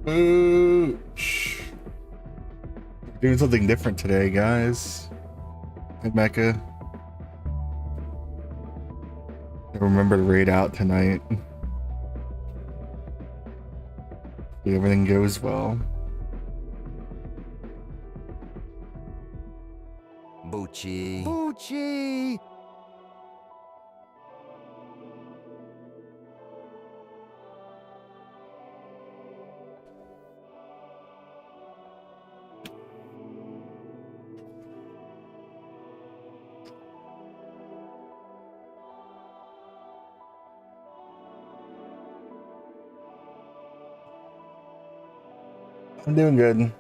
We're doing something different today, guys. Hey, Mecca. I remember to raid out tonight. Hopefully everything goes well. Bucci. Bucci! I'm doing good.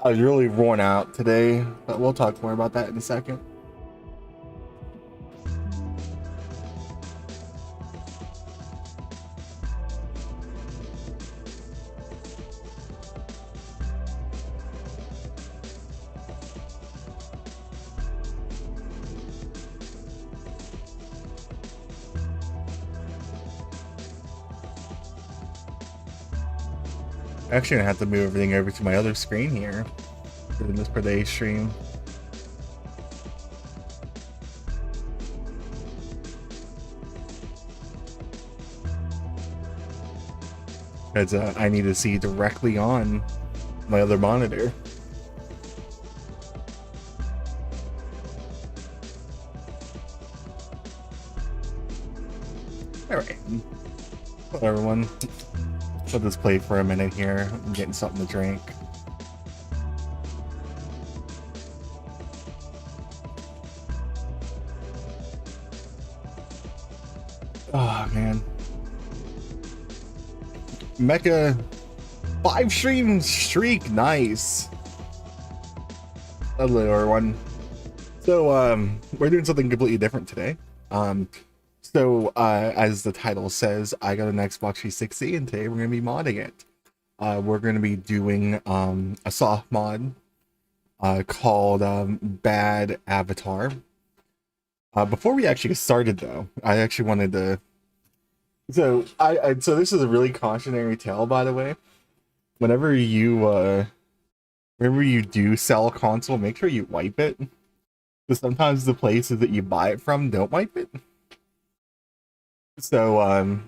I was really worn out today, but we'll talk more about that in a second. Actually, gonna have to move everything over to my other screen here in this per day stream. Because I need to see directly on my other monitor. Alright. Hello, everyone. Let this play for a minute here. I'm getting something to drink. Oh, man. Mecha 5 stream streak, nice. Hello everyone. So we're doing something completely different today. As the title says, I got an Xbox 360 and today we're gonna be modding it. We're gonna be doing a soft mod called Bad Avatar. Before we actually get started though, I actually wanted to so this is a really cautionary tale, by the way. Whenever you do sell a console, make sure you wipe it. Because sometimes the places that you buy it from don't wipe it. So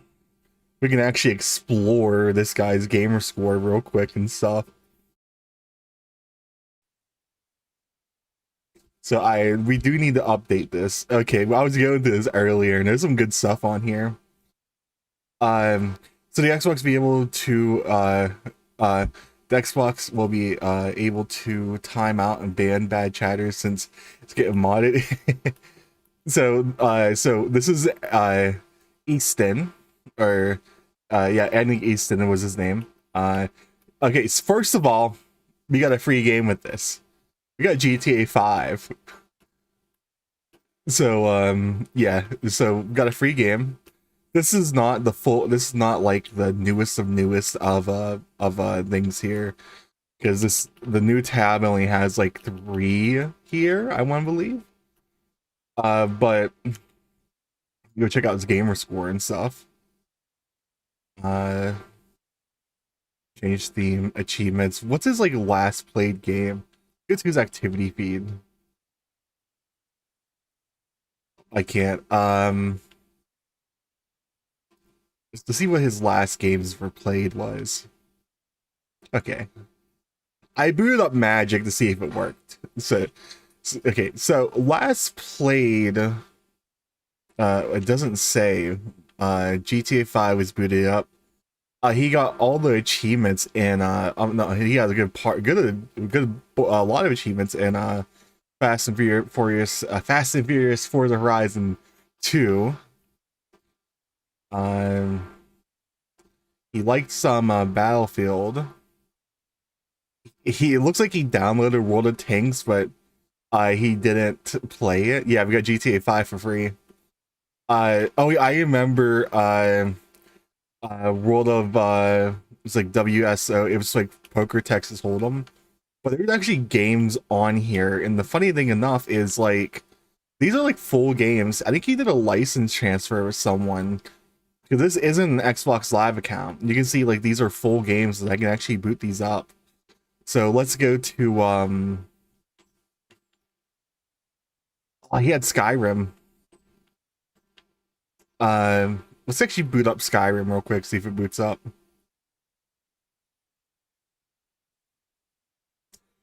we can actually explore this guy's gamer score real quick and stuff. So we do need to update this. Okay, well, I was going through this earlier and there's some good stuff on here. So the Xbox will be able to able to time out and ban bad chatters since it's getting modded. So this is Easton, or Andy Easton was his name. Okay, so first of all, we got a free game with this. We got GTA 5. So yeah, so we got a free game. This is not like the newest of things here, because the new tab only has like 3 here, I want to believe. But go check out his gamer score and stuff. Change theme, achievements. What's his like last played game? It's his activity feed. I can't. Just to see what his last games were played was. Okay. I booted up Magic to see if it worked. So okay, so last played, it doesn't say. GTA 5 was booted up. He got all the achievements in no, he has a lot of achievements in Fast and Furious Forza Horizon 2. He liked some Battlefield. It looks like he downloaded World of Tanks, but he didn't play it. Yeah, we got GTA 5 for free. I remember World of it was like WSO. It was like Poker Texas Hold'em. But there's actually games on here, and the funny thing enough is like these are like full games. I think he did a license transfer with someone, Because this isn't an Xbox Live account. You can see like these are full games that I can actually boot these up. So let's go to oh, he had Skyrim. Let's actually boot up Skyrim real quick, see if it boots up.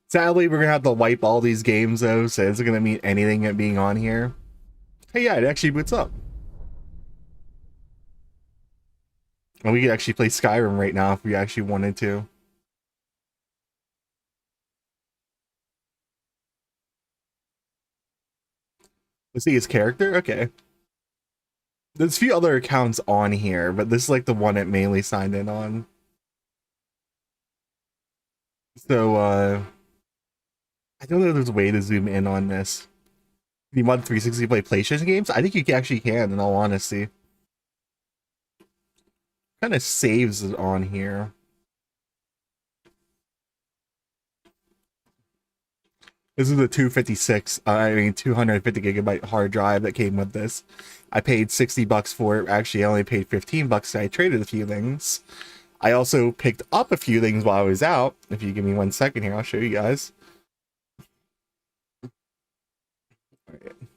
Sadly, we're gonna have to wipe all these games though, so it's gonna mean anything at being on here. Hey, yeah, it actually boots up. And we could actually play Skyrim right now if we actually wanted to. Let's see his character. Okay. There's a few other accounts on here, but this is like the one it mainly signed in on. So, I don't know if there's a way to zoom in on this. If you want 360 play PlayStation games? I think you actually can, in all honesty. Kind of saves it on here. This is the 250 gigabyte hard drive that came with this. I paid $60 for it. Actually, I only paid $15. I traded a few things. I also picked up a few things while I was out. If you give me 1 second here, I'll show you guys.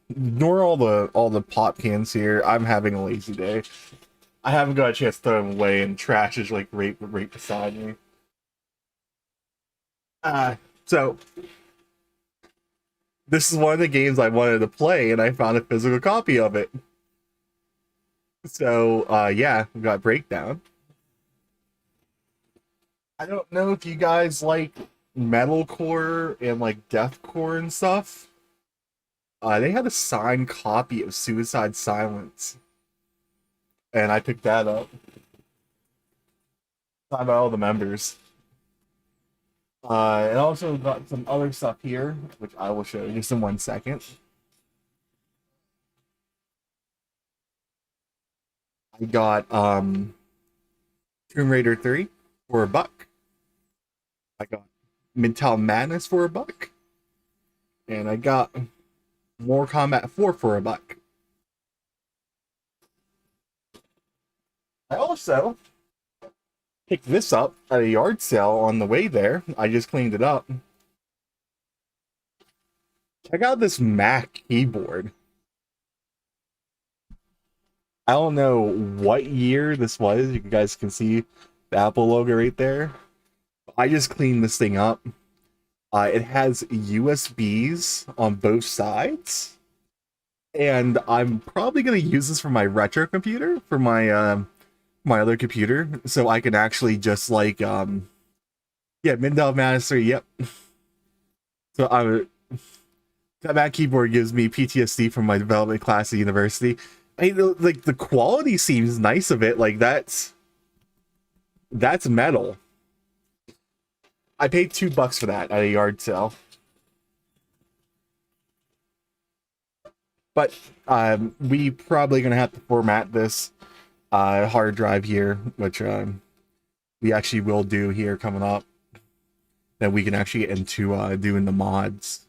Ignore all the pop cans here. I'm having a lazy day. I haven't got a chance to throw them away, and trash is like right beside me. So this is one of the games I wanted to play, and I found a physical copy of it. So yeah, we got Breakdown. I don't know if you guys like metalcore and like deathcore and stuff. They had a signed copy of Suicide Silence, and I picked that up. Signed by all the members. And also got some other stuff here, which I will show you just in 1 second. I got Tomb Raider 3 for $1. I got Mental Madness for $1. And I got Mortal Kombat 4 for $1. I also picked this up at a yard sale on the way there. I just cleaned it up. Check out this Mac keyboard. I don't know what year this was. You guys can see the Apple logo right there. I just cleaned this thing up. It has USBs on both sides. And I'm probably going to use this for my retro computer, for my my other computer, so I can actually just like yeah, Mental Madness 3, yep. So that Mac keyboard gives me PTSD from my development class at university. I mean, like the quality seems nice of it. Like that's metal. I paid $2 for that at a yard sale. But we probably gonna have to format this hard drive here, which we actually will do here coming up. Then we can actually get into doing the mods.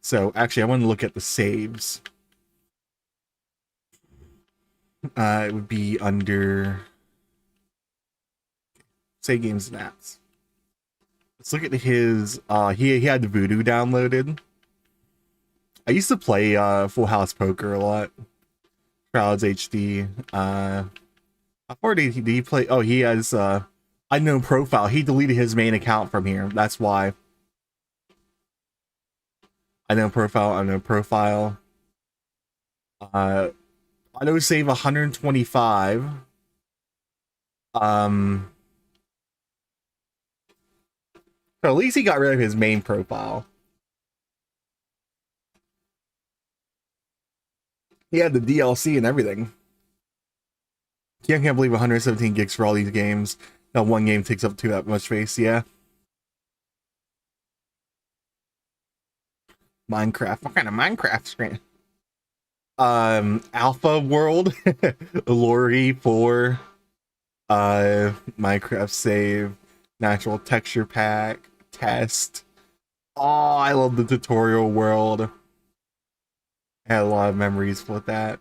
So actually, I want to look at the saves. It would be under save games and apps. Let's look at his. He had the Voodoo downloaded. I used to play Full House Poker a lot. Crowds HD. How far did he play? Oh, he has unknown profile. He deleted his main account from here. That's why. Unknown profile. Auto save 125. So at least he got rid of his main profile. He had the DLC and everything. Can't believe 117 gigs for all these games. That one game takes up that much space, yeah. Minecraft. What kind of Minecraft screen? Alpha World, Lori 4, Minecraft save, natural texture pack, test. Oh, I love the tutorial world. I had a lot of memories with that.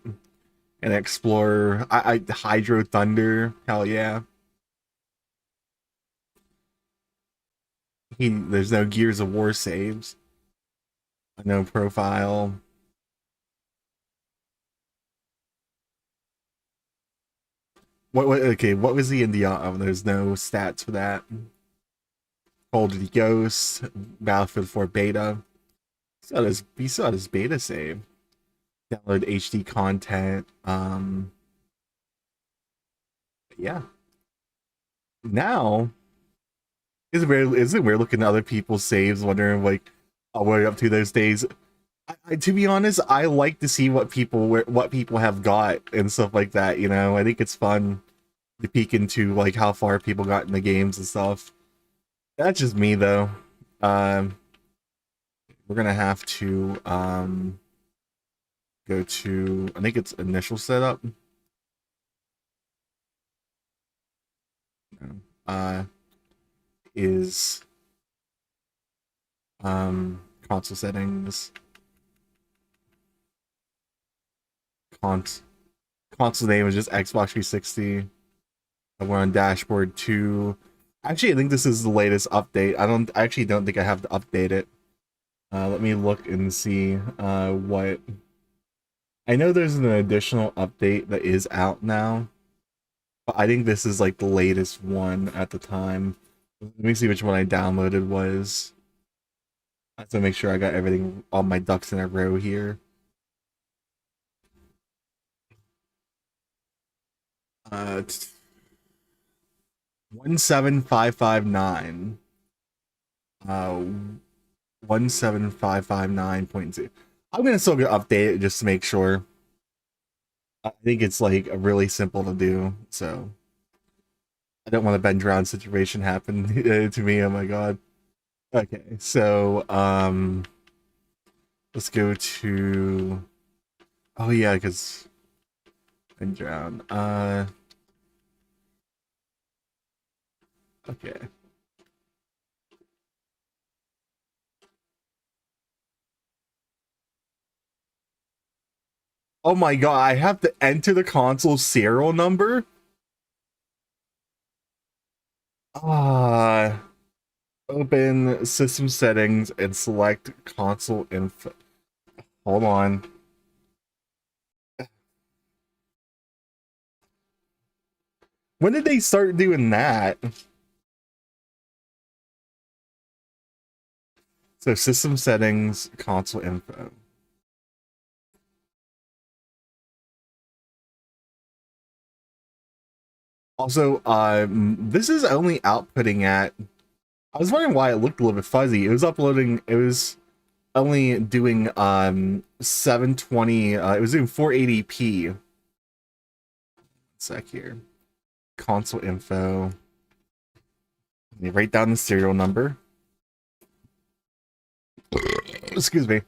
and Explorer. I Hydro Thunder. Hell yeah. There's no Gears of War saves. No profile. Okay, what was he in the there's no stats for that. Call of Duty Ghost, Battlefield 4 beta. He saw his beta save. Download HD content. Yeah. Now is it weird looking at other people's saves, wondering like, oh, what are you up to those days? To be honest, I like to see what people have got and stuff like that. You know, I think it's fun to peek into like how far people got in the games and stuff. That's just me though. We're gonna have to go to, I think it's initial setup. No. Is console settings. Console name is just Xbox 360. We're on dashboard 2. Actually, I think this is the latest update. I actually don't think I have to update it. Let me look and see what. I know there's an additional update that is out now, but I think this is like the latest one at the time. Let me see which one I downloaded was. I have to make sure I got everything, all my ducks in a row here. 17559. 17559.0. I'm gonna still update it just to make sure. I think it's like really simple to do, so I don't want a bend around situation happen to me. Oh my god. Okay, so let's go to, oh yeah, because bend around. Okay. Oh my god, I have to enter the console serial number? Open system settings and select console info. Hold on. When did they start doing that? So system settings, console info. Also, this is only outputting at, I was wondering why it looked a little bit fuzzy. It was only doing 720, it was doing 480p. One sec here. Console info. Let me write down the serial number. Excuse me.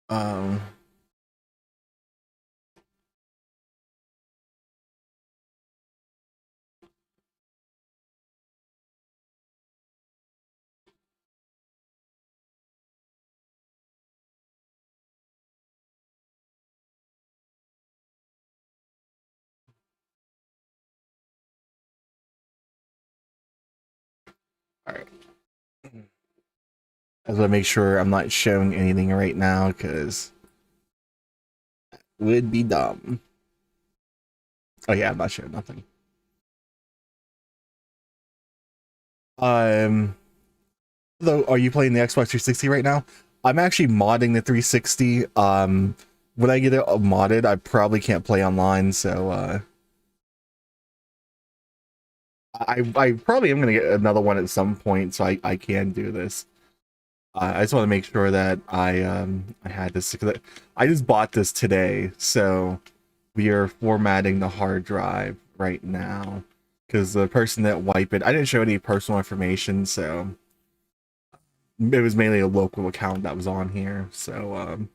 Um, all right. I just want to make sure I'm not showing anything right now because it would be dumb. Oh yeah, I'm not showing nothing. Though, are you playing the Xbox 360 right now? I'm actually modding the 360. When I get it modded, I probably can't play online, so I probably am gonna get another one at some point, so I can do this. I just want to make sure that I had this, because I just bought this today, so we are formatting the hard drive right now because the person that wiped it, I didn't show any personal information, so it was mainly a local account that was on here. So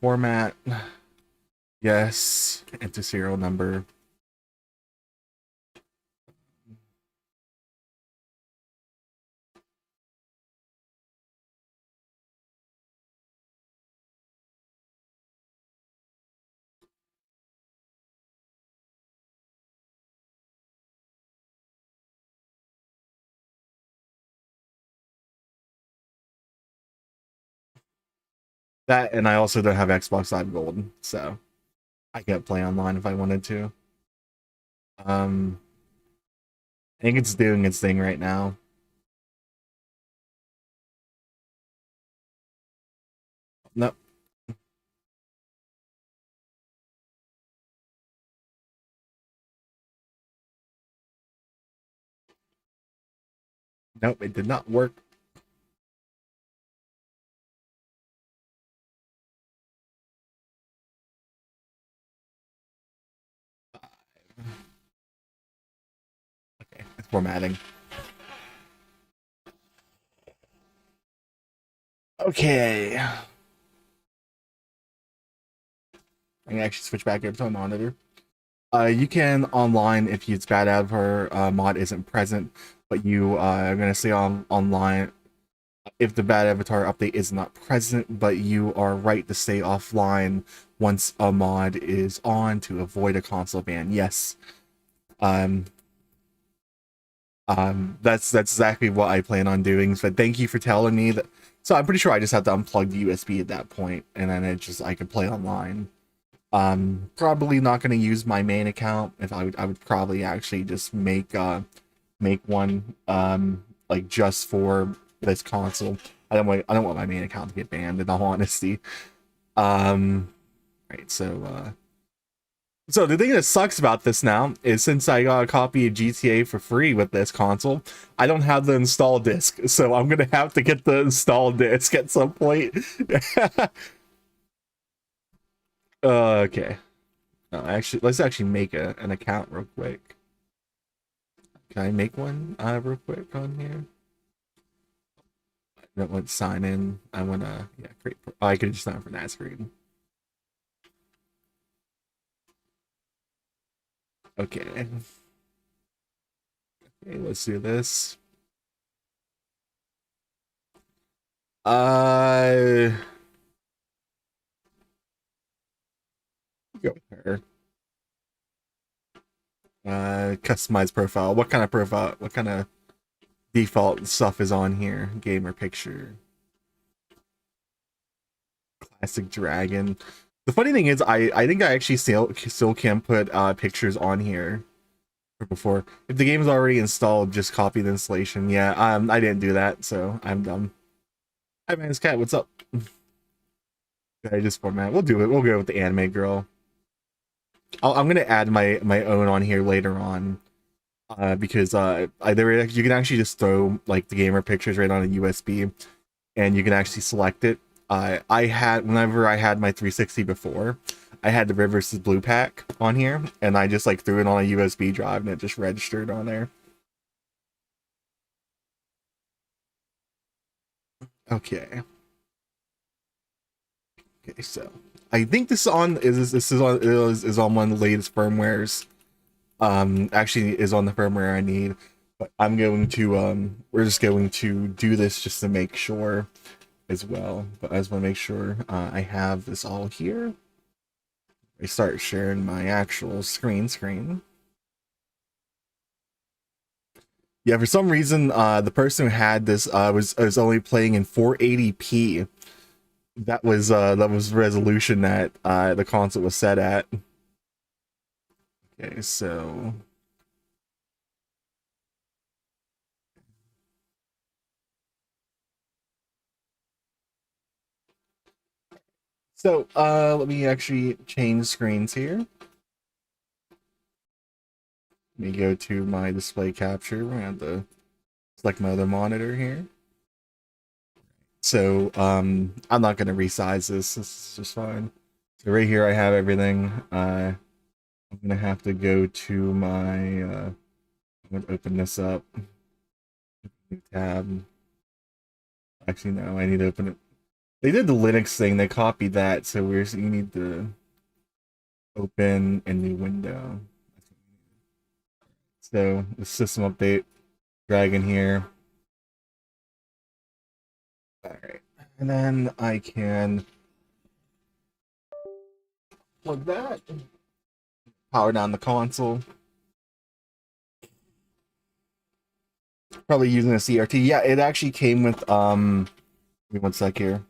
format, yes, enter serial number. That, and I also don't have Xbox Live Gold, so I can't play online if I wanted to. I think it's doing its thing right now. Nope. Nope, it did not work. Okay, it's formatting. Okay. I can actually switch back over to my monitor. You can online if its bad avatar mod isn't present, but you are gonna say on online if the bad avatar update is not present, but you are right to stay offline once a mod is on to avoid a console ban. Yes. Um, that's exactly what I plan on doing. So thank you for telling me that. So I'm pretty sure I just have to unplug the USB at that point, and then I could play online. Probably not going to use my main account. If I would probably actually just make one like just for this console. I don't want my main account to get banned, in all honesty. Right, so the thing that sucks about this now is since I got a copy of GTA for free with this console, I don't have the install disc, so I'm gonna have to get the install disc at some point. Okay. Actually, let's actually make an account real quick. Can I make one real quick on here? I don't want to sign in. I want to, yeah, create. Oh, I could just sign for that screen. Okay. Okay, let's do this. Go with her. Customize profile. What kind of profile? What kind of default stuff is on here? Gamer picture. Classic dragon. The funny thing is, I think I actually still can put pictures on here before. If the game is already installed, just copy the installation. Yeah, I didn't do that, so I'm dumb. Hi, man, it's Cat. What's up? I just format. We'll do it. We'll go with the anime girl. I'm gonna add my own on here later on, because you can actually just throw like the gamer pictures right on a USB, and you can actually select it. I had whenever I had my 360 before, I had the Red vs. Blue pack on here, and I just like threw it on a USB drive, and it just registered on there. Okay. Okay, so I think this is on one of the latest firmwares. Actually is on the firmware I need, but we're just going to do this just to make sure as well. But I just want to make sure I have this all here. I start sharing my actual screen. Yeah, for some reason the person who had this was only playing in 480p. That was the resolution that the console was set at. Okay, so let me actually change screens here. Let me go to my display capture. We're gonna have to select my other monitor here. So I'm not gonna resize this. This is just fine. So right here I have everything. I'm gonna have to go to my I'm gonna open this up. New tab. Actually no, I need to open it. They did the Linux thing, they copied that, so you need to open a new window. So the system update, drag in here. Alright. And then I can plug that. Power down the console. Probably using a CRT. Yeah, it actually came with give me one sec here.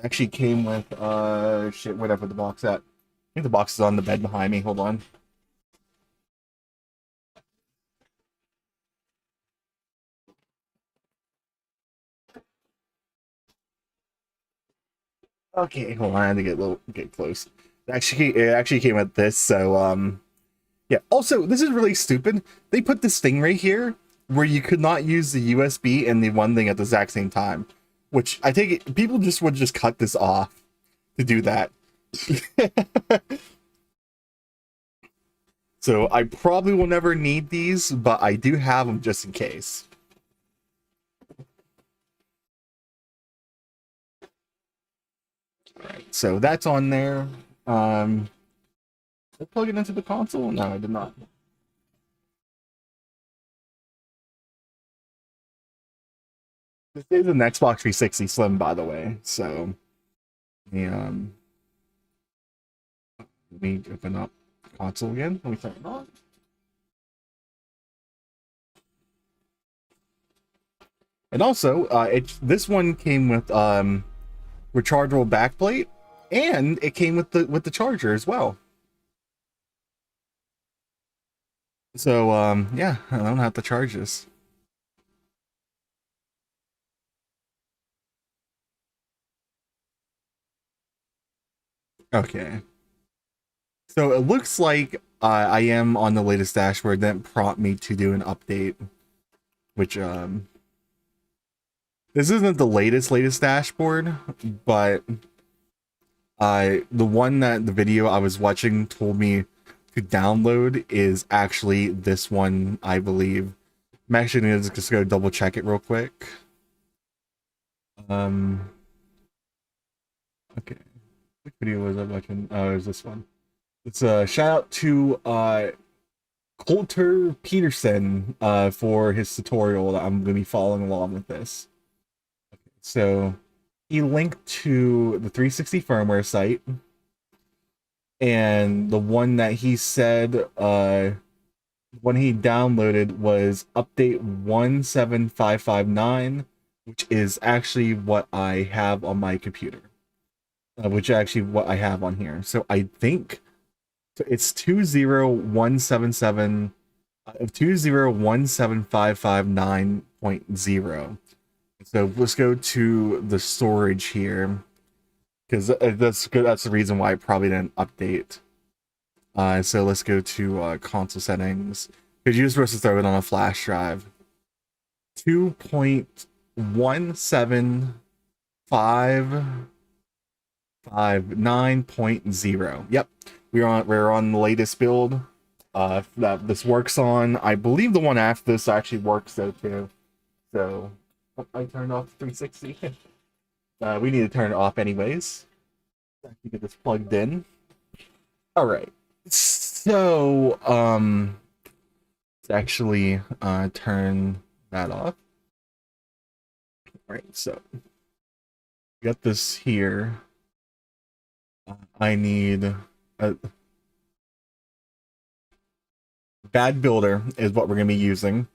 Actually came with shit, where did I put the box at? I think the box is on the bed behind me. Hold on. Okay, hold on, I had to get close. It actually came with this, so yeah. Also, this is really stupid. They put this thing right here where you could not use the USB and the one thing at the exact same time. Which I take it people just would just cut this off to do that. So I probably will never need these, but I do have them just in case. Alright, so that's on there. Did I plug it into the console? No, I did not. This is an Xbox 360 Slim, by the way. So, um, let me open up console again. Let me turn it on. And also, this one came with rechargeable backplate, and it came with the charger as well. So yeah, I don't have to charge this. Okay. So it looks like I am on the latest dashboard. That didn't prompt me to do an update, which this isn't the latest dashboard, but the one that the video I was watching told me to download is actually this one, I believe. I'm actually gonna just go double check it real quick. Okay. Which video was I watching? Oh, it was this one. It's a shout out to Coulter Peterson for his tutorial that I'm gonna be following along with this. So he linked to the 360 firmware site, and the one that he said when he downloaded was update 17559, which is actually what I have on my computer, which is actually what I have on here. So I think it's 20177 2017559.0. So let's go to the storage here, because that's good. That's the reason why I probably didn't update. So let's go to console settings, because you're supposed to throw it on a flash drive. 2.17559.0. Yep, we're on the latest build that this works on. I believe the one after this actually works though too. So I turned off 360. We need to turn it off anyways. To get this plugged in. All right. So let's actually turn that off. All right. So got this here. I need a bad builder is what we're gonna be using.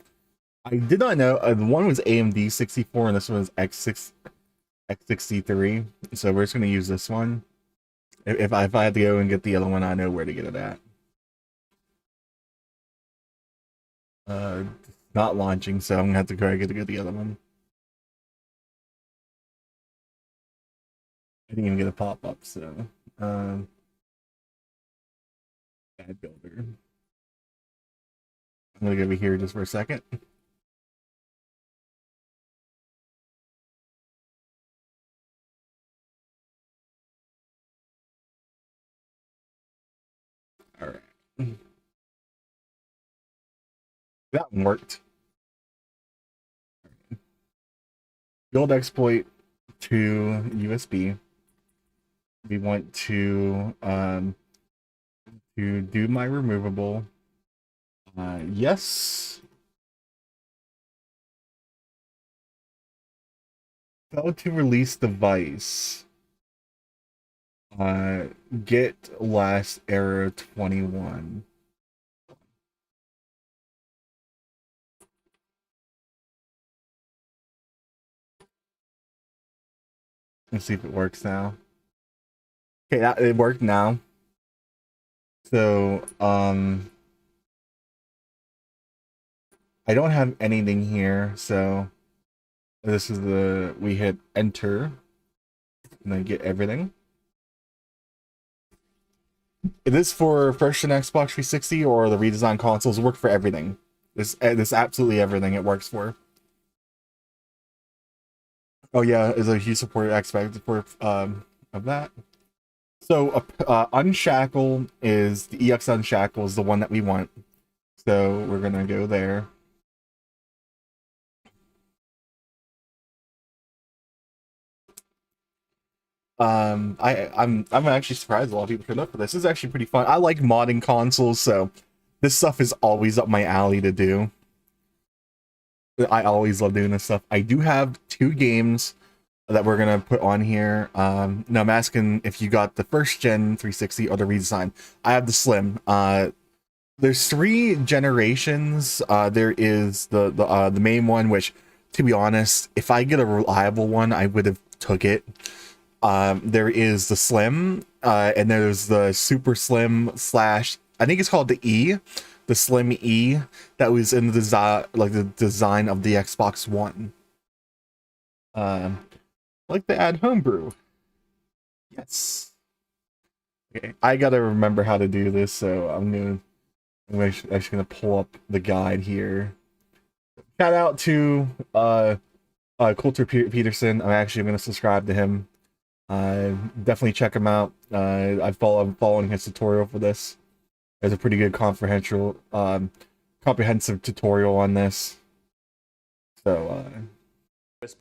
I did not know one was AMD 64 and this one was X63. So we're just gonna use this one. If I had to go and get the other one, I know where to get it at. Not launching, so I'm gonna have to go get the other one. I didn't even get a pop-up, so bad builder. I'm gonna go over here just for a second. All right, that one worked. Build exploit to USB. We want to do my removable. Yes. Fail to release device. Get last error 21. Let's see if it works now. Okay, it worked now. So, I don't have anything here, so this is we hit enter, and then get everything. It is for first gen Xbox 360 or the redesigned consoles. It work for everything. This absolutely everything it works for. Oh yeah, is a huge support expected for of that. So Unshackle is the EX Unshackle is the one that we want. So we're gonna go there. I'm actually surprised a lot of people showed up for this. This is actually pretty fun. I like modding consoles, so this stuff is always up my alley to do. I always love doing this stuff. I do have 2 games that we're gonna put on here. No, I'm asking if you got the first gen 360 or the redesign. I have the Slim. There's 3 generations. There is the main one, which, to be honest, if I get a reliable one, I would have took it. There is the Slim, and there's the Super Slim slash, I think it's called the E, the Slim E, that was in the design, like the design of the Xbox One. I like to add homebrew. Yes. Okay, I gotta remember how to do this, so I'm actually gonna pull up the guide here. Shout out to Coulter Peterson. I'm gonna subscribe to him. Definitely check him out. I'm following his tutorial for this. There's a pretty good comprehensive tutorial on this. So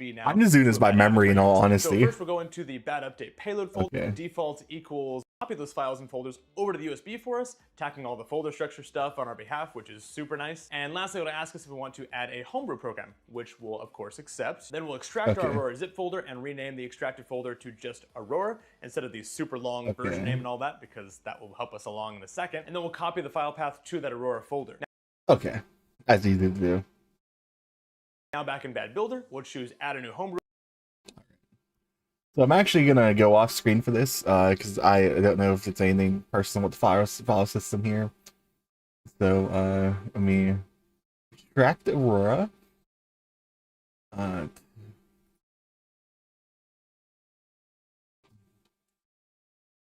now. I'm just doing this by memory, in all honesty. So first we'll go into the bad update payload folder. Okay. Default equals copy those files and folders over to the USB for us, tacking all the folder structure stuff on our behalf, which is super nice. And lastly, it'll ask us if we want to add a homebrew program, which we'll of course accept. Then we'll extract our Aurora zip folder and rename the extracted folder to just Aurora instead of the super long version name and all that, because that will help us along in a second. And then we'll copy the file path to that Aurora folder. Okay, as easy to do. Now back in Bad Builder, we'll choose add a new homebrew. So I'm actually gonna go off screen for this because I don't know if it's anything personal with the file system here. So let me extract Aurora.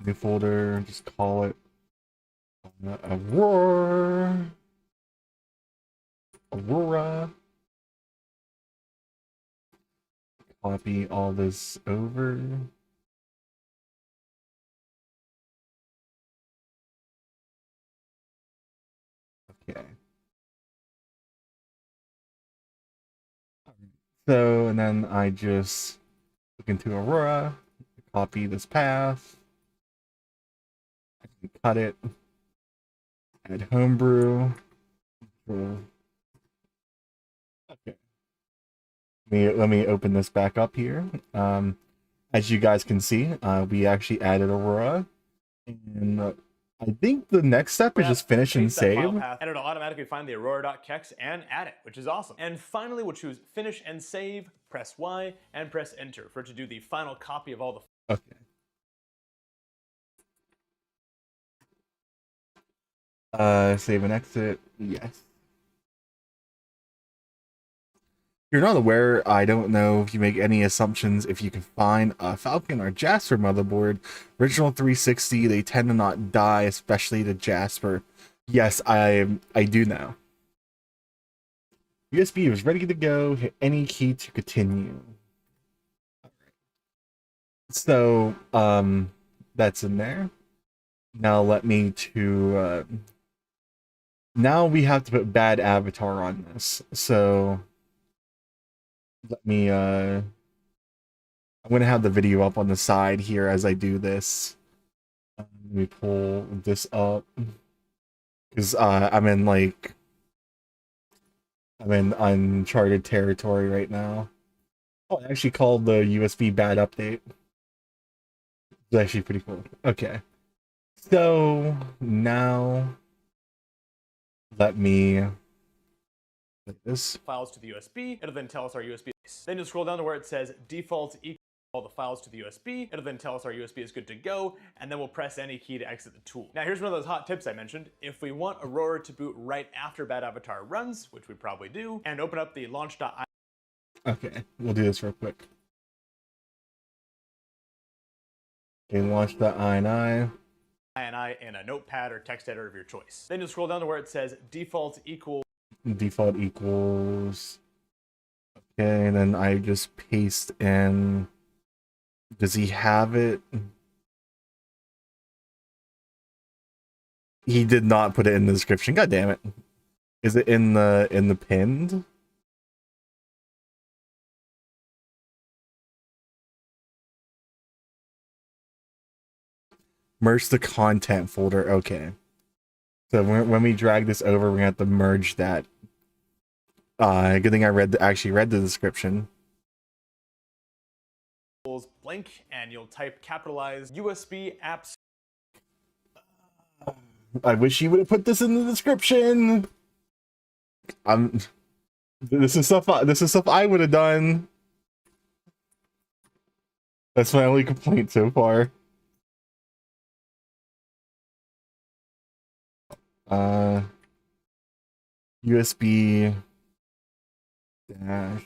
New folder, just call it Aurora. Copy all this over. Okay. So, and then I just look into Aurora, copy this path, I can cut it, add homebrew. Okay. Let me open this back up here. As you guys can see, we actually added Aurora, and I think the next step is just finish and save. And it'll automatically find the Aurora.kex and add it, which is awesome. And finally, we'll choose finish and save, press Y, and press enter for it to do the final copy of all the. Okay. Save and exit. Yes. If you're not aware, I don't know if you make any assumptions if you can find a Falcon or Jasper motherboard. Original 360, they tend to not die, especially the Jasper. Yes, I do now. USB is ready to go. Hit any key to continue. So, that's in there. Now let me now we have to put bad avatar on this. So let me I'm gonna have the video up on the side here as I do this. Let me pull this up because I'm in uncharted territory right now. Oh, I actually called the USB bad update. It's actually pretty cool. Okay, so now let me put this files to the USB. It'll then tell us our USB. Then you'll scroll down to where it says default equals all the files to the USB, it'll then tell us our USB is good to go, and then we'll press any key to exit the tool. Now here's one of those hot tips I mentioned. If we want Aurora to boot right after Bad Avatar runs, which we probably do, and open up the launch.ini. Okay, we'll do this real quick. Okay, launch.ini. in a notepad or text editor of your choice. Then you'll scroll down to where it says default equals. Default equals. Okay, and then I just paste in. Does he have it? He did not put it in the description. God damn it. Is it in the pinned? Merge the content folder. Okay. So when we drag this over, we're gonna have to merge that. Good thing I actually read the description. Blank, and you'll type capitalized USB apps. I wish you would have put this in the description. This is stuff I would have done. That's my only complaint so far. USB dash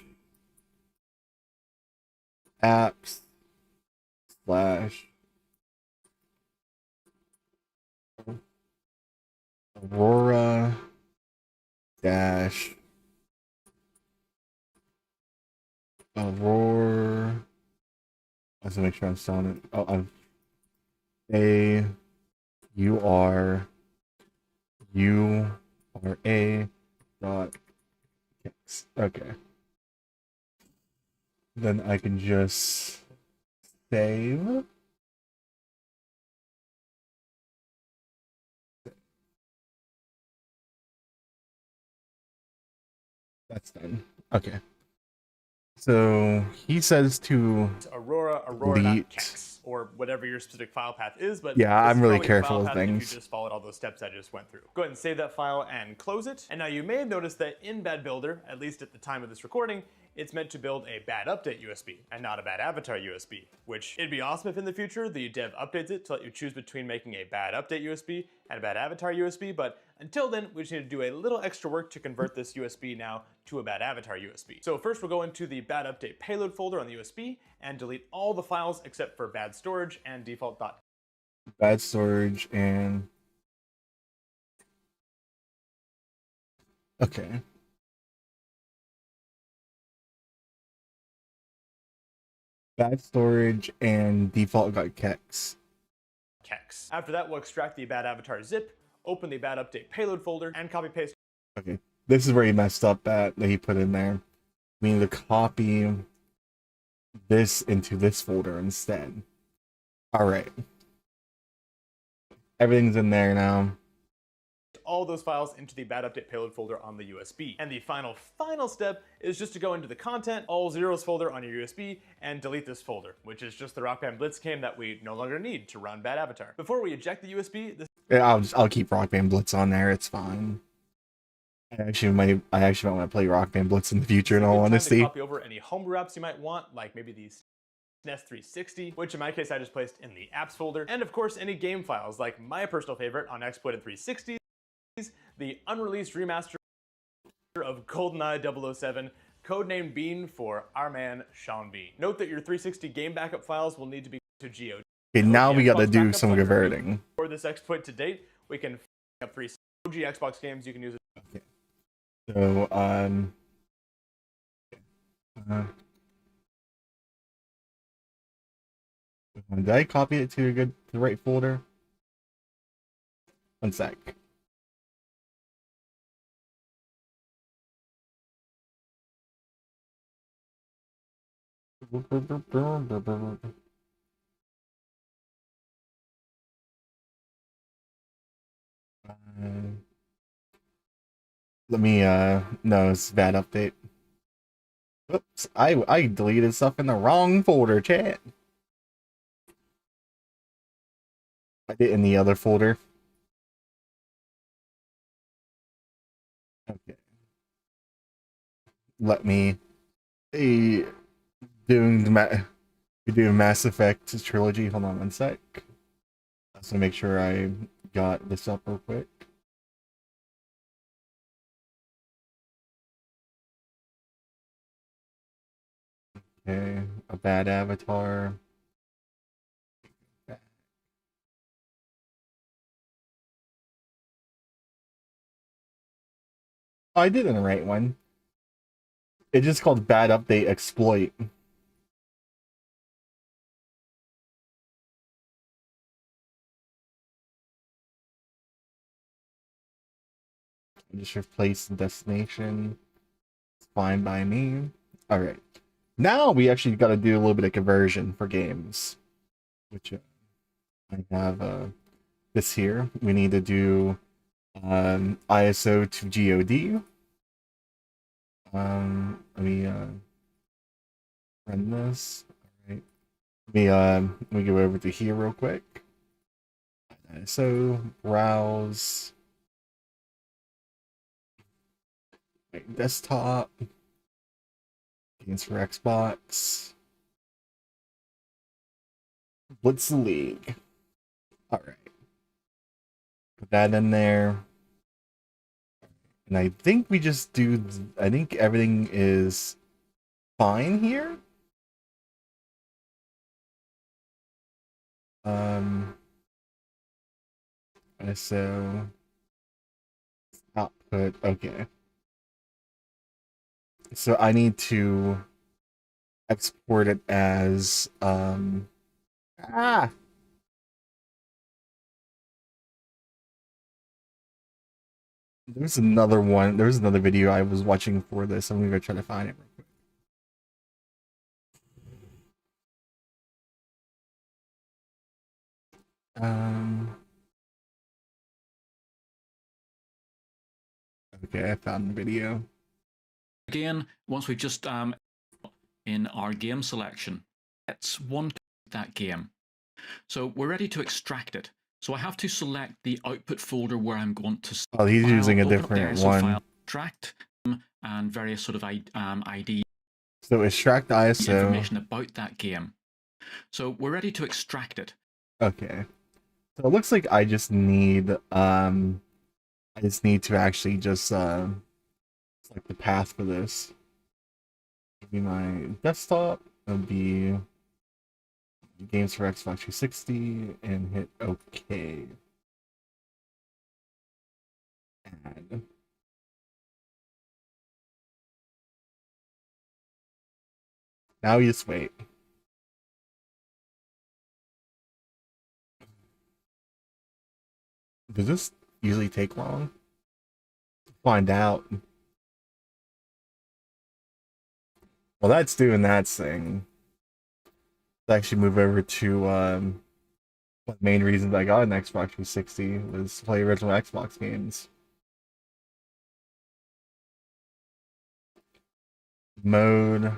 apps slash Aurora dash Aurora. Let's make sure I'm sounding. Oh, I'm A dot X. Okay. Then I can just save. That's done. Okay. So he says to Aurora.kex, or whatever your specific file path is, but yeah, I'm really careful with things. If you just followed all those steps I just went through. Go ahead and save that file and close it. And now you may have noticed that in Bad Builder, at least at the time of this recording, it's meant to build a bad update USB and not a bad avatar USB, which it'd be awesome if in the future the dev updates it to let you choose between making a bad update USB and a bad avatar USB, but until then, we just need to do a little extra work to convert this USB now to a bad avatar USB. So first we'll go into the bad update payload folder on the USB and delete all the files except for bad storage and default. Bad storage and okay. Bad storage and default.kex. After that, we'll extract the bad avatar zip, open the bad update payload folder, and copy paste. Okay, this is where he messed up that he put in there. We need to copy this into this folder instead. All right, everything's in there now. All those files into the bad update payload folder on the USB. And the final step is just to go into the content, all zeros folder on your USB, and delete this folder, which is just the Rock Band Blitz game that we no longer need to run Bad Avatar. Before we eject the USB, Yeah, I'll keep Rock Band Blitz on there. It's fine. I actually might want to play Rock Band Blitz in the future. In all honesty, copy over any homebrew apps you might want, like maybe these SNES 360, which in my case I just placed in the apps folder, and of course any game files, like my personal favorite on exploited 360. The unreleased remaster of GoldenEye 007, codenamed Bean for our man Sean Bean. Note that your 360 game backup files will need to be to GOG. okay, now we got to do some converting. For this exploit to date, we can up 3 OG Xbox games. You can use it. Okay. So did I copy it to the right folder? One sec. Let me no, it's a bad update. Oops, I deleted stuff in the wrong folder, chat. I did it in the other folder. Okay. Let me doing the We do Mass Effect trilogy. Hold on one sec. I just want to make sure I got this up real quick. Okay, a bad avatar. Oh, I did in the right one. It's just called Bad Update Exploit. Just replace the destination. It's fine by me. Alright. Now we actually got to do a little bit of conversion for games. Which I have this here. We need to do ISO to GOD. Let me run this. Alright. Let me go over to here real quick. So browse. Desktop. Games for Xbox. Blitz League. Alright. Put that in there. And I think we just do... I think everything is fine here. So... output. Okay. So I need to export it as... There's another one. There's another video I was watching for this. I'm gonna try to find it real quick. Okay, I found the video. Again, once we just in our game selection, let's that game. So we're ready to extract it. So I have to select the output folder where I'm going to. Oh, he's using a different one. File, extract and various sort of ID. So extract ISO. Information about that game. So we're ready to extract it. Okay. So it looks like I just need to actually just select the path for this. It'll be my desktop. It'll be games for Xbox 360 and hit OK. Add. Now you just wait. Does this usually take long? Find out. Well, that's doing that thing. Let's actually move over to one of the main reasons I got an Xbox 360 was to play original Xbox games. Mode.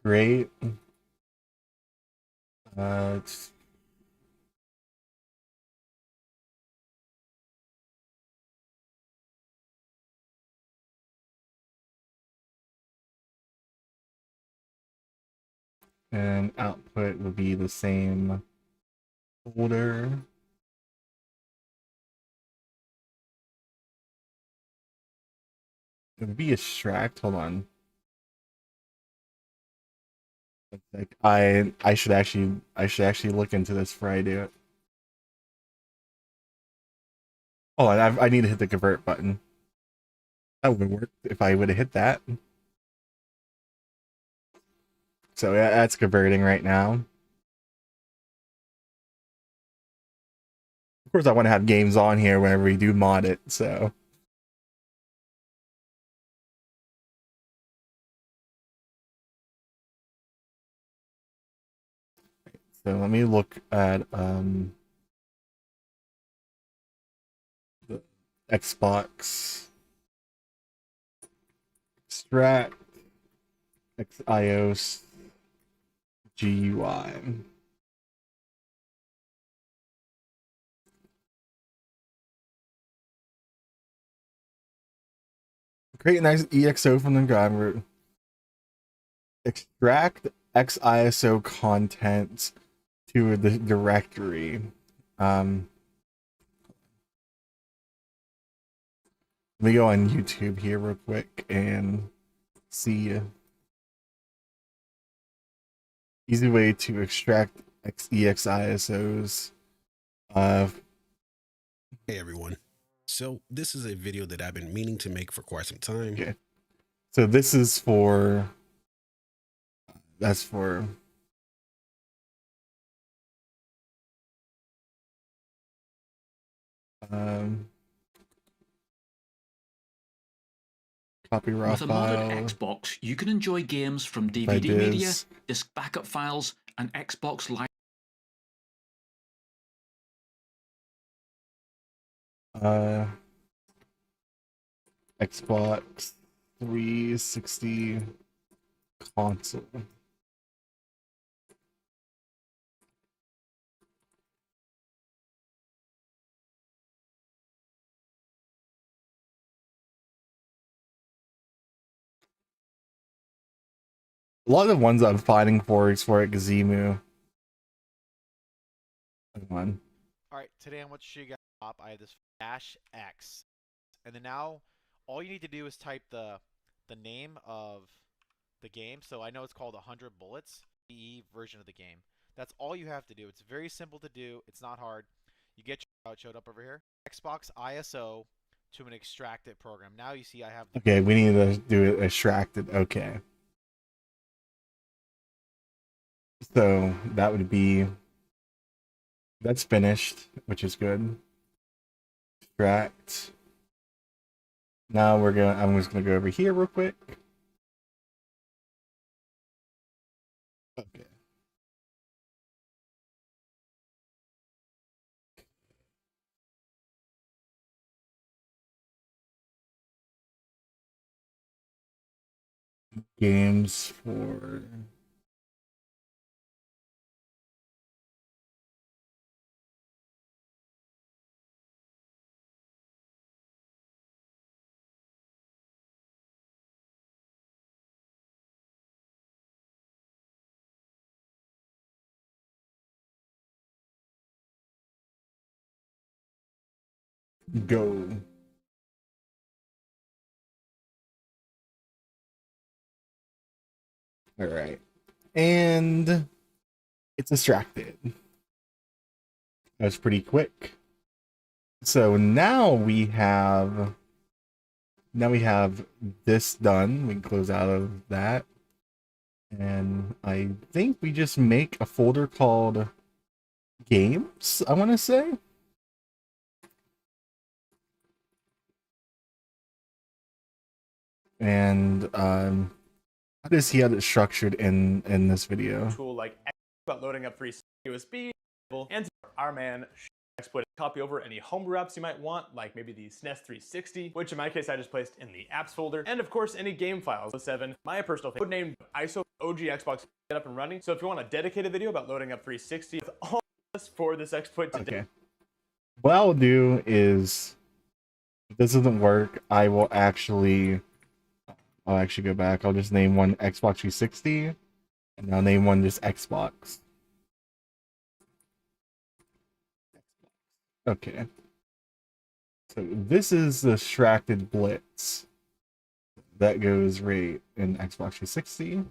Great. And output will be the same folder. It would be extract. Hold on. Like I should actually look into this before I do it. Oh, I need to hit the convert button. That would have worked if I would have hit that. So yeah, that's converting right now. Of course, I want to have games on here whenever we do mod it, so. So let me look at the Xbox extract xios GUI. Create an EXO from the driver. Extract XISO content to the directory. Let me go on YouTube here real quick and see easy way to extract EXISOs. Hey everyone. So this is a video that I've been meaning to make for quite some time. Okay. So this is for that's for copy raw With a file. modded Xbox, you can enjoy games from DVD media, disk backup files, and Xbox Live. Xbox 360 console. A lot of the ones I'm fighting for is for Xemu. Come on. Alright, today I'm going to show you guys up. I have this -X. And then now all you need to do is type the name of the game. So I know it's called 100 Bullets, the version of the game. That's all you have to do. It's very simple to do. It's not hard. You get how it showed up over here. Xbox ISO to an extracted program. Now you see I have the Okay, we need to do it extracted. Okay. So that would be that's finished, which is good. Extract. Now I'm just gonna go over here real quick. Okay. Games for go. All right. And it's extracted. That was pretty quick. So now we have this done. We can close out of that. And I think we just make a folder called games, I want to say. And how does he have it structured in this video? Tool like about loading up 3 USB and our man exploit copy over any homebrew apps you might want, like maybe the SNES 360, which in my case I just placed in the apps folder, and of course any game files. 7, my personal favorite, named ISO OG Xbox get up and running. So if you want a dedicated video about loading up 360 with all this for this exploit today. Okay. What I'll do is, if this doesn't work, I'll actually go back. I'll just name one Xbox 360, and I'll name one just Xbox. Okay. So this is the extracted blitz that goes right in Xbox 360.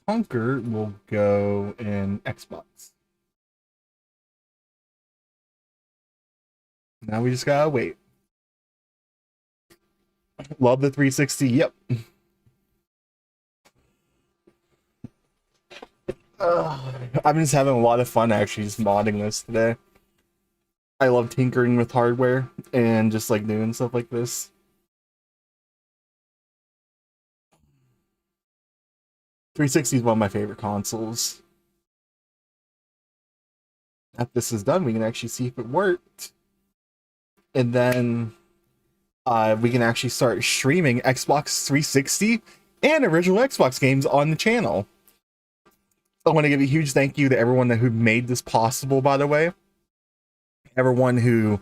Conquer will go in Xbox. Now we just gotta wait. Love the 360. Yep. I'm just having a lot of fun actually just modding this today. I love tinkering with hardware and just like doing stuff like this. .360 is one of my favorite consoles. After this is done, we can actually see if it worked. And then we can actually start streaming Xbox 360 and original Xbox games on the channel. I want to give a huge thank you to everyone who made this possible, by the way. Everyone who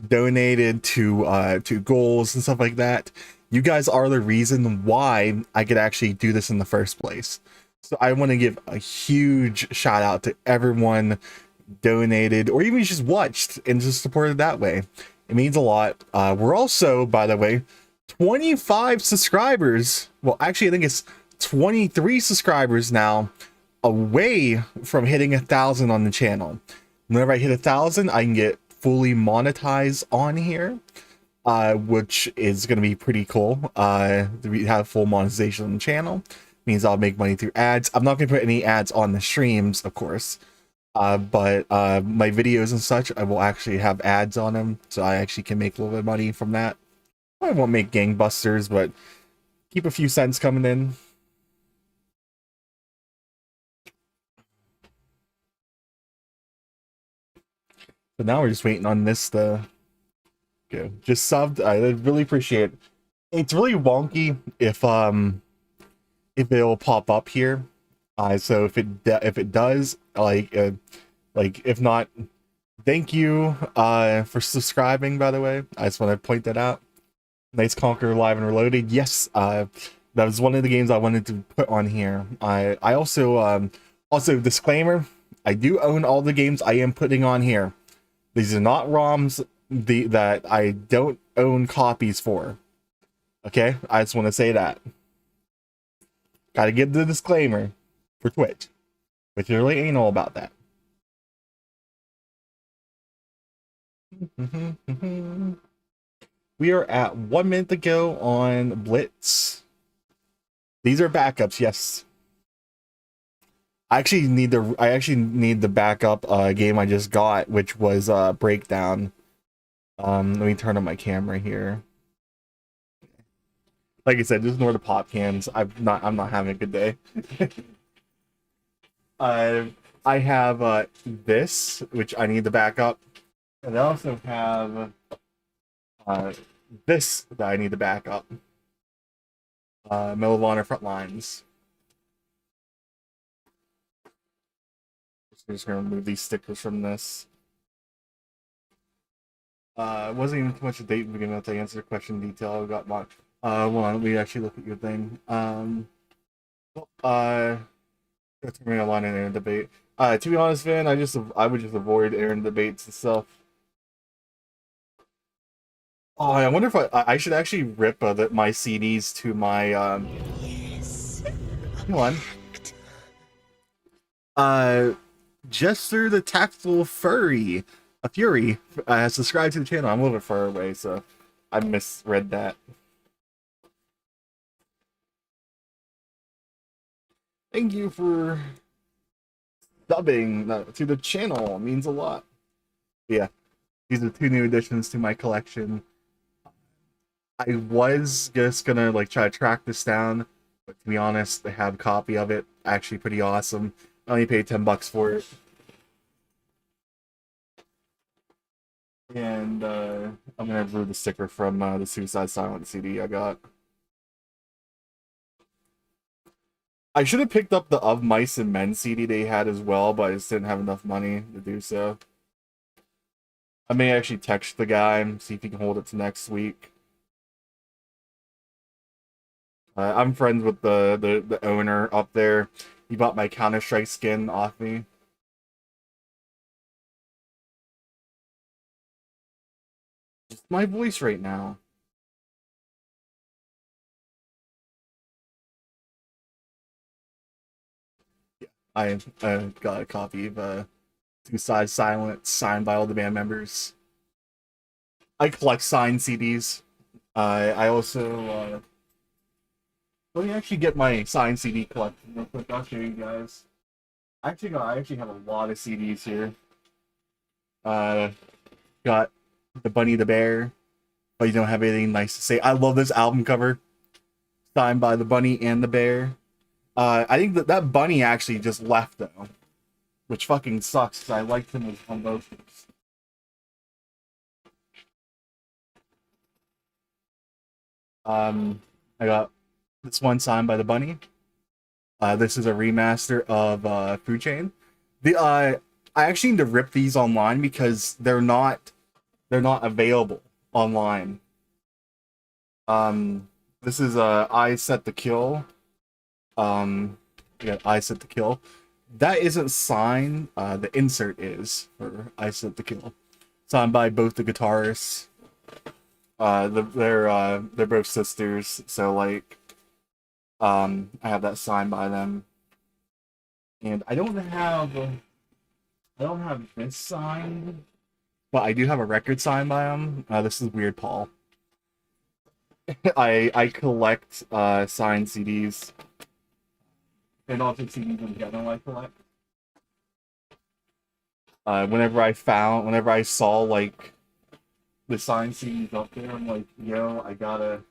donated to goals and stuff like that. You guys are the reason why I could actually do this in the first place. So I want to give a huge shout out to everyone donated or even just watched and just supported that way. It means a lot. We're also, by the way, 25 subscribers. Well, actually, I think it's 23 subscribers now away from hitting 1,000 on the channel. Whenever I hit 1,000, I can get fully monetized on here, which is going to be pretty cool. We have full monetization on the channel. Means I'll make money through ads. I'm not going to put any ads on the streams, of course. But my videos and such, I will actually have ads on them, so I actually can make a little bit of money from that. I won't make gangbusters, but keep a few cents coming in. But now we're just waiting on this to go. Just subbed. I really appreciate it. It's really wonky if it'll pop up here. So if it does, like if not, thank you for subscribing, by the way. I just want to point that out. Nice Conquer Live and Reloaded. Yes, that was one of the games I wanted to put on here. I also disclaimer, I do own all the games I am putting on here. These are not ROMs that I don't own copies for. Okay, I just want to say that. Gotta give the disclaimer for Twitch, which really ain't all about that. We are at 1 minute to go on Blitz. These are backups, yes. I actually need the backup game I just got, which was Breakdown. Let me turn on my camera here. Like I said, just ignore the pop cans. I'm not having a good day. I have this, which I need the backup, and I also have this that I need to back up. Medal of Honor Frontlines. Just gonna remove these stickers from this. It wasn't even too much a date beginning to answer the question in detail. I got my hold on, let me actually look at your thing. That's me a line in Aaron debate. To be honest, man, I would just avoid Aaron debates and stuff. Oh, I wonder if I should actually rip my CDs to my Yes. Come on. Jester the Tactful Furry, a Fury, subscribe to the channel. I'm a little bit far away, so I misread that. Thank you for subbing to the channel. It means a lot. Yeah, these are 2 new additions to my collection. I was just gonna try to track this down, but to be honest, they have a copy of it. Actually pretty awesome. I only paid $10 for it. And I'm gonna remove the sticker from the Suicide Silence CD I got. I should have picked up the Of Mice and Men CD they had as well, but I just didn't have enough money to do so. I may actually text the guy and see if he can hold it to next week. I'm friends with the owner up there. He bought my Counter-Strike skin off me. Just my voice right now. Yeah, I got a copy of Suicide Silence signed by all the band members. I collect signed CDs. I also let me actually get my signed CD collection real quick. I'll show you guys. I actually have a lot of CDs here. Got the Bunny the Bear, but you don't have anything nice to say. I love this album cover, signed by the Bunny and the Bear. I think that Bunny actually just left though, which fucking sucks because I liked him on both. I got this one signed by the Bunny. This is a remaster of Food Chain. I actually need to rip these online because they're not they're not available online. This is I set the kill. Yeah, I set the kill. That isn't signed. The insert is for I set the kill. Signed by both the guitarists. They're both sisters, so like, I have that signed by them. And I don't have this signed, but I do have a record signed by them. This is Weird Paul. I collect signed CDs and also CDs in general. I collect. Whenever I saw like the signed CDs up there, I'm like, yo, I gotta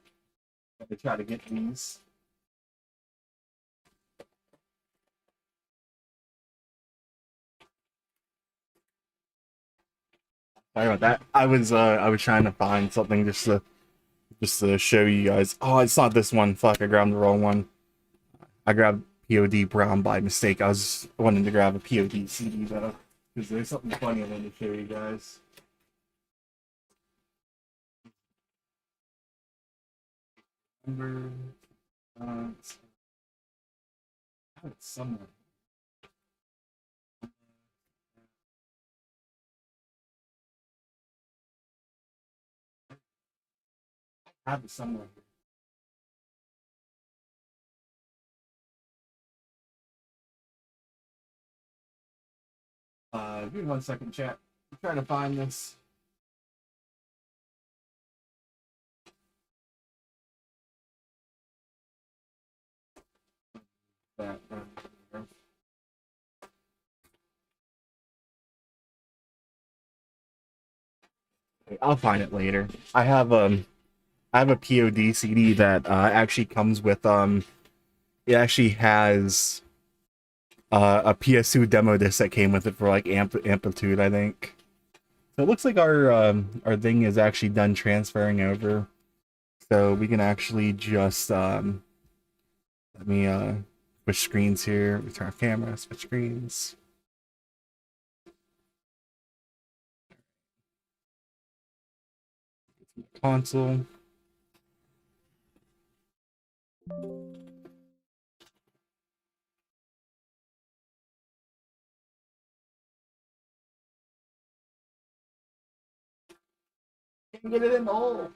try to get these. Sorry about that. I was trying to find something just to show you guys. Oh, it's not this one. Fuck, I grabbed the wrong one. I grabbed POD Brown by mistake. I was wanting to grab a POD CD though, because there's something funny I wanted to show you guys. Remember, I have it somewhere. I have it somewhere. Give me 1 second, chat. I'm trying to find this. That, I'll find it later. I have a POD CD that actually comes with it actually has a PSU demo disc that came with it for like amplitude, I think. So it looks like our thing is actually done transferring over. So we can actually just let me switch screens here. We turn off camera, switch screens. Console. Can't get it in the hole.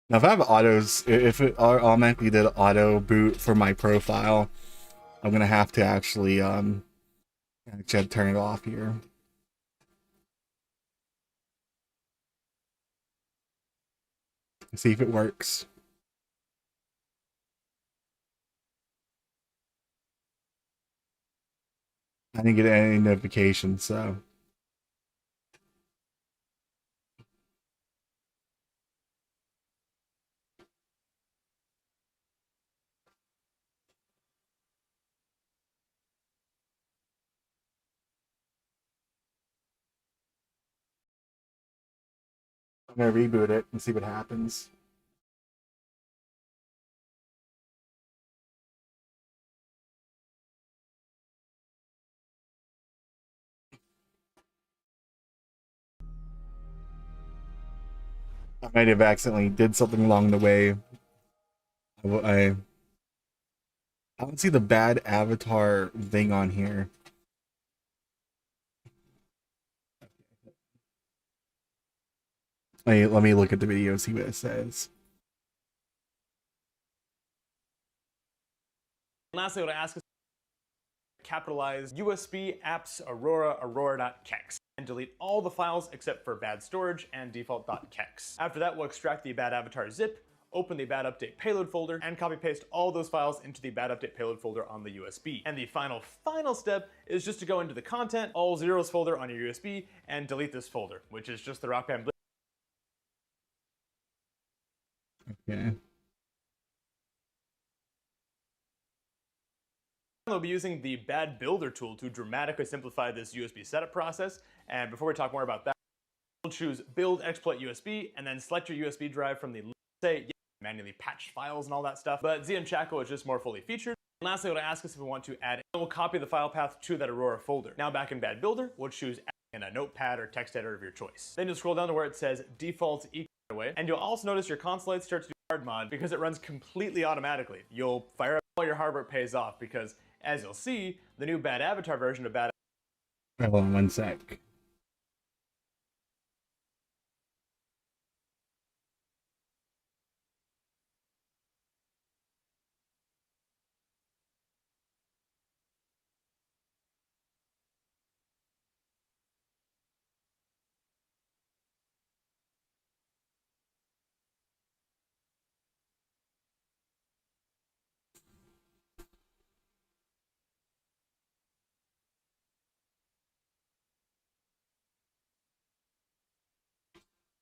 Now, if I have autos, if it automatically did auto boot for my profile, I'm gonna have to actually turn it off here. See if it works. I didn't get any notifications, so. I'm gonna reboot it and see what happens. I might have accidentally did something along the way. I don't see the bad avatar thing on here. Let me look at the video, see what it says. Lastly, I would ask us to capitalize USB apps aurora.kex and delete all the files except for bad storage and default.kex. After that, we'll extract the bad avatar zip, open the bad update payload folder, and copy paste all those files into the bad update payload folder on the USB. And the final step is just to go into the content, all zeros folder on your USB, and delete this folder, which is just the Rock Band. Okay. We'll be using the bad builder tool to dramatically simplify this USB setup process. And before we talk more about that, we'll choose build exploit USB and then select your USB drive from the say manually patched files and all that stuff. But ZM Chaco is just more fully featured. And lastly, it'll ask us if we want to add, we'll copy the file path to that Aurora folder. Now back in Bad Builder, we'll choose in a notepad or text editor of your choice. Then you'll scroll down to where it says default equal away, and you'll also notice your console light starts to do hard mod because it runs completely automatically. You'll fire up all your hard work pays off because, as you'll see, the new Bad Avatar version of Bad. Hold on one sec.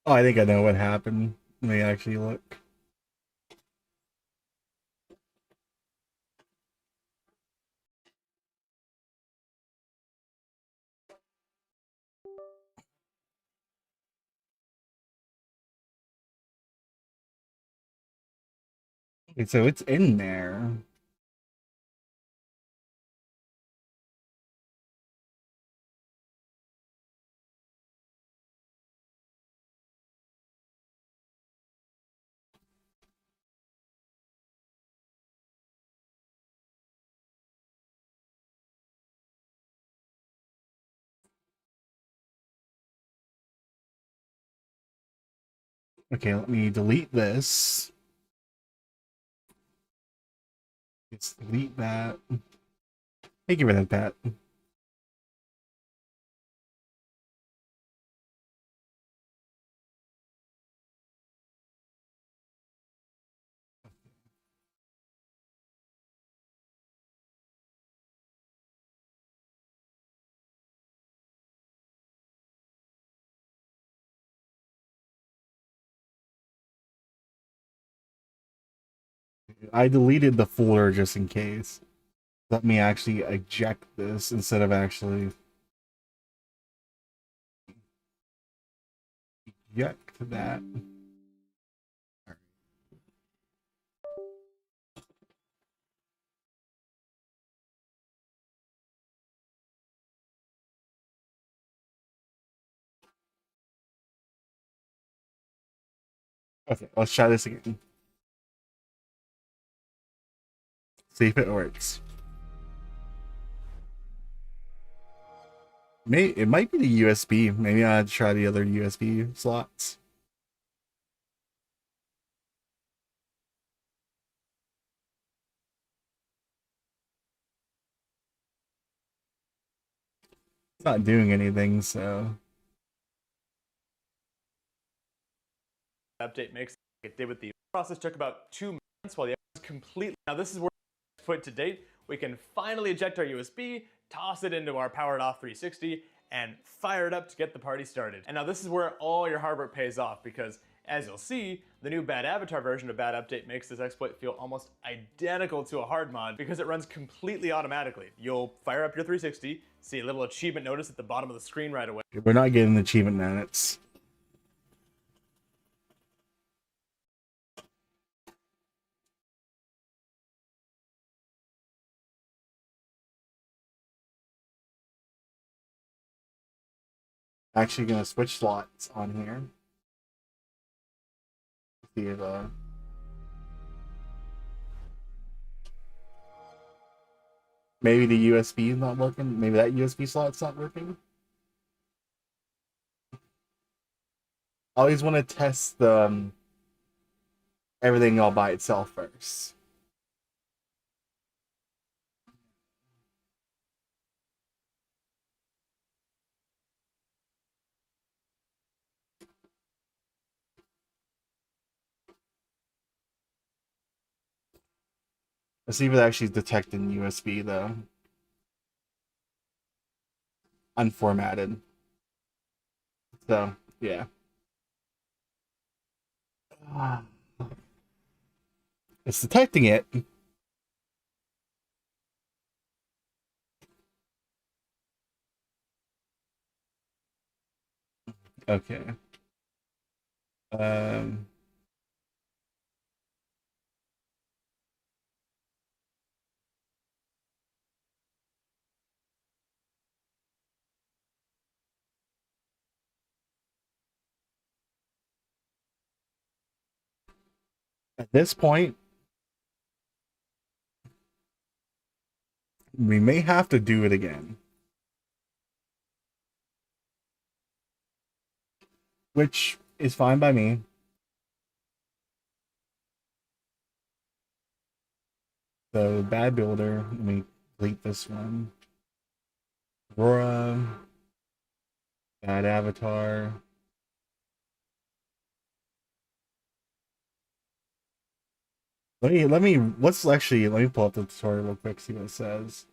Oh, I think I know what happened. Let me actually look. Okay, so it's in there. Okay, let me delete this. Let's delete that. Thank you for that, Pat. I deleted the folder just in case. Let me actually eject this instead of actually eject that. Okay, let's try this again. See if it works. It might be the USB. Maybe I'll try the other USB slots. It's not doing anything, so Update makes it did with the process took about 2 minutes while the was completely. Now this is where put to date. We can finally eject our USB, toss it into our powered off 360, and fire it up to get the party started. And now this is where all your hard work pays off because, as you'll see, the new Bad Avatar version of Bad Update makes this exploit feel almost identical to a hard mod because it runs completely automatically. You'll fire up your 360, see a little achievement notice at the bottom of the screen right away. we're not getting achievement minutes. Actually gonna switch slots on here. See if maybe the USB is not working. Maybe that USB slot's not working. I always want to test the everything all by itself first. Let's see if it actually is detecting USB though. Unformatted. So yeah. It's detecting it. Okay. Um At this point, we may have to do it again. Which is fine by me. So, bad builder. Let me delete this one. Aurora. Bad avatar. Let me let me pull up the tutorial real quick, see what it says.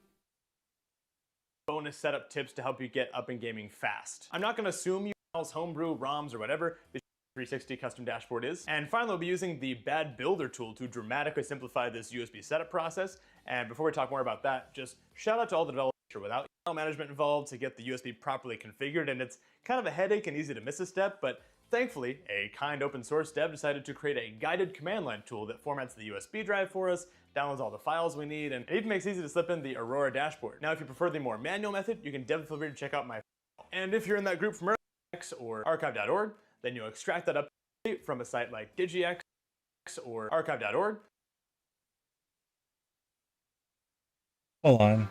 Bonus setup tips to help you get up in gaming fast. I'm not going to assume you use homebrew, ROMs, or whatever this 360 custom dashboard is. And finally, we'll be using the bad builder tool to dramatically simplify this USB setup process. And before we talk more about that, just shout out to all the developers without email management involved to get the USB properly configured. And it's kind of a headache and easy to miss a step, but thankfully, a kind open source dev decided to create a guided command line tool that formats the USB drive for us, downloads all the files we need, and it even makes it easy to slip in the Aurora dashboard. Now, if you prefer the more manual method, you can definitely feel free to check out my file. And if you're in that group from RX or archive.org, then you'll extract that up from a site like DigiX or archive.org. Hold on.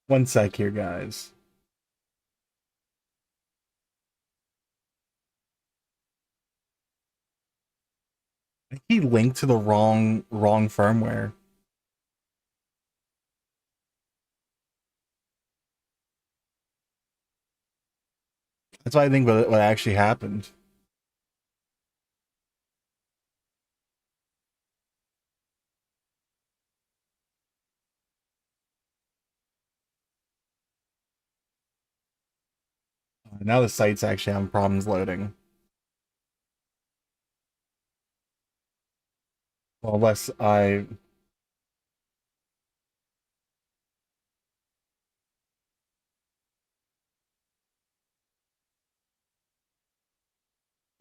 One sec here, guys. I think he linked to the wrong firmware. That's why I think what actually happened. Now the site's actually having problems loading. Well, unless I...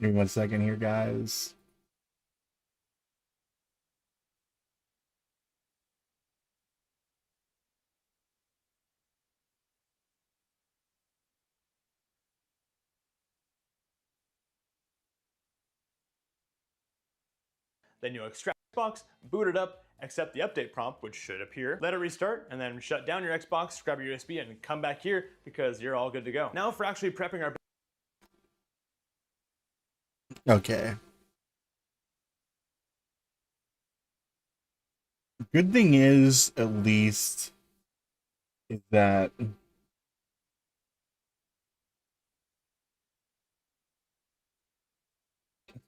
Give me 1 second here, guys. Then you'll extract Xbox, boot it up, accept the update prompt, which should appear, let it restart, and then shut down your Xbox, grab your USB, and come back here because you're all good to go. Now for actually prepping our... Okay. Good thing is, at least, is that...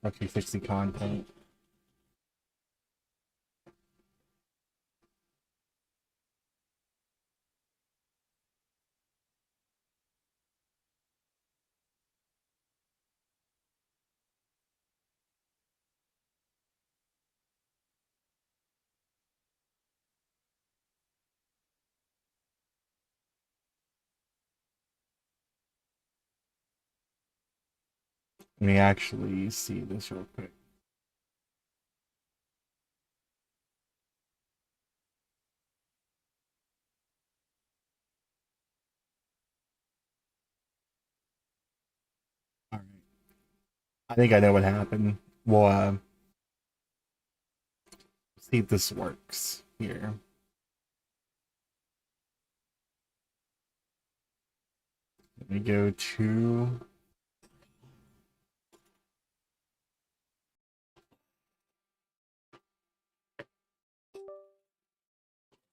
Okay, fix the content. Let me actually see this real quick. All right. I think I know what happened. We'll see if this works here. Let me go to...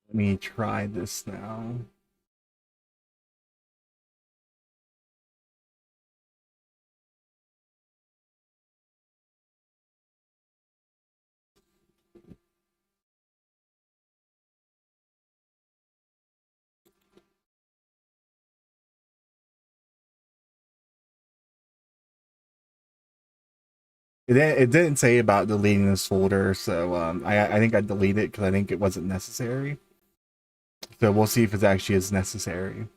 Let me try this now. It didn't say about deleting this folder, so I think I deleted it because I think it wasn't necessary. So we'll see if it actually is necessary.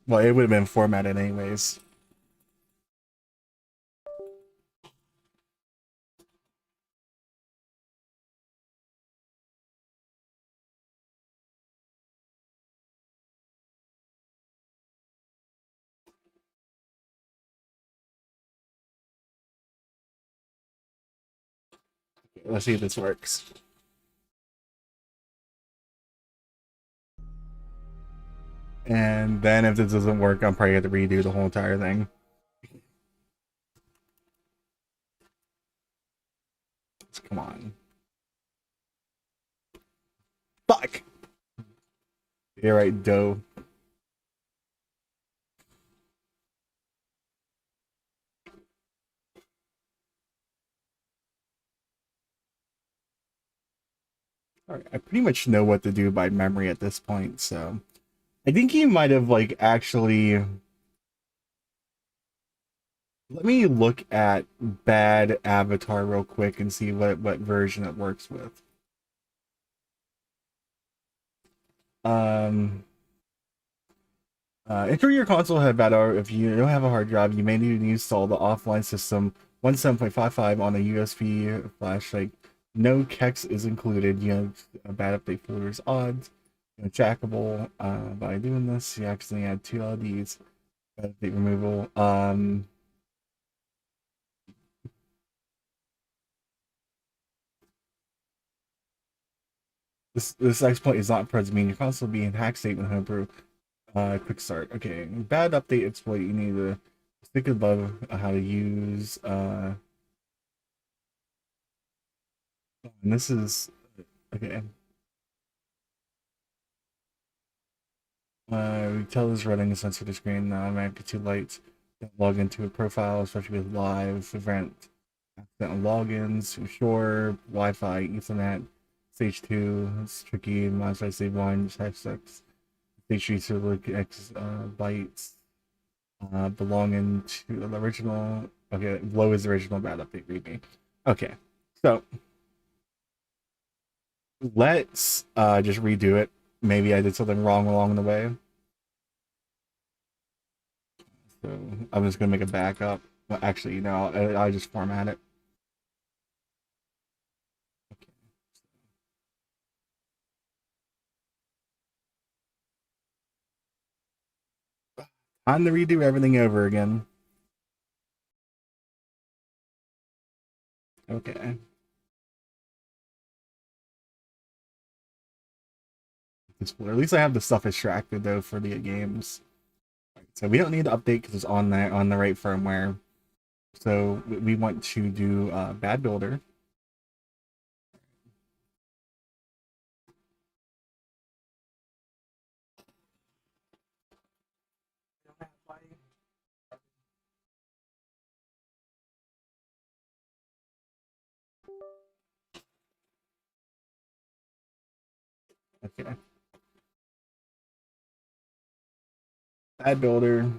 Well, it would have been formatted anyways. Let's see if this works. And then if this doesn't work, I'm probably going to redo the whole entire thing. Come on. Fuck! You're right, dough. Alright, I pretty much know what to do by memory at this point, so... I think he might have, like, actually... Let me look at bad avatar real quick and see what version it works with. Enter your console head battle. If you don't have a hard drive, you may need to install the offline system 17.55 on a USB flash. Like, no kex is included. You know, a bad update folder is odds. You know, jackable. By doing this, you accidentally add 2 LEDs. Bad update removal. This exploit is not present, meaning your console will be in hack state when homebrew. Quick start. Okay, bad update exploit. You need to stick above how to use. And this is okay. We tell this running a sensor to screen automatically too light. Don't log into a profile, especially with live event. Accidental logins, sure. Wi-Fi, Ethernet, stage 2. It's tricky. Wi-Fi save 1, type 6. Stage 3 to look X bytes. Belonging to the original. Okay, low is the original bad update readme. Okay, so let's just redo it. Maybe I did something wrong along the way. So I'm just gonna make a backup. Well, actually, no, I'll just format it. Time to redo everything over again. Okay. At least I have the stuff extracted though for the games. So we don't need to update because it's on the right firmware. So we want to do bad builder. Okay. Bad builder.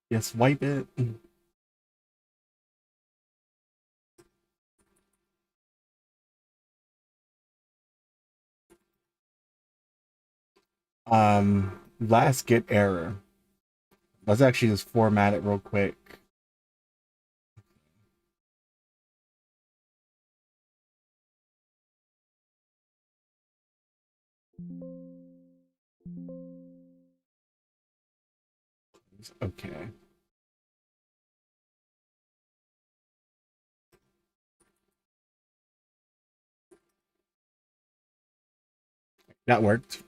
Yes, wipe it. Last get error. Let's actually just format it real quick. Okay. That worked.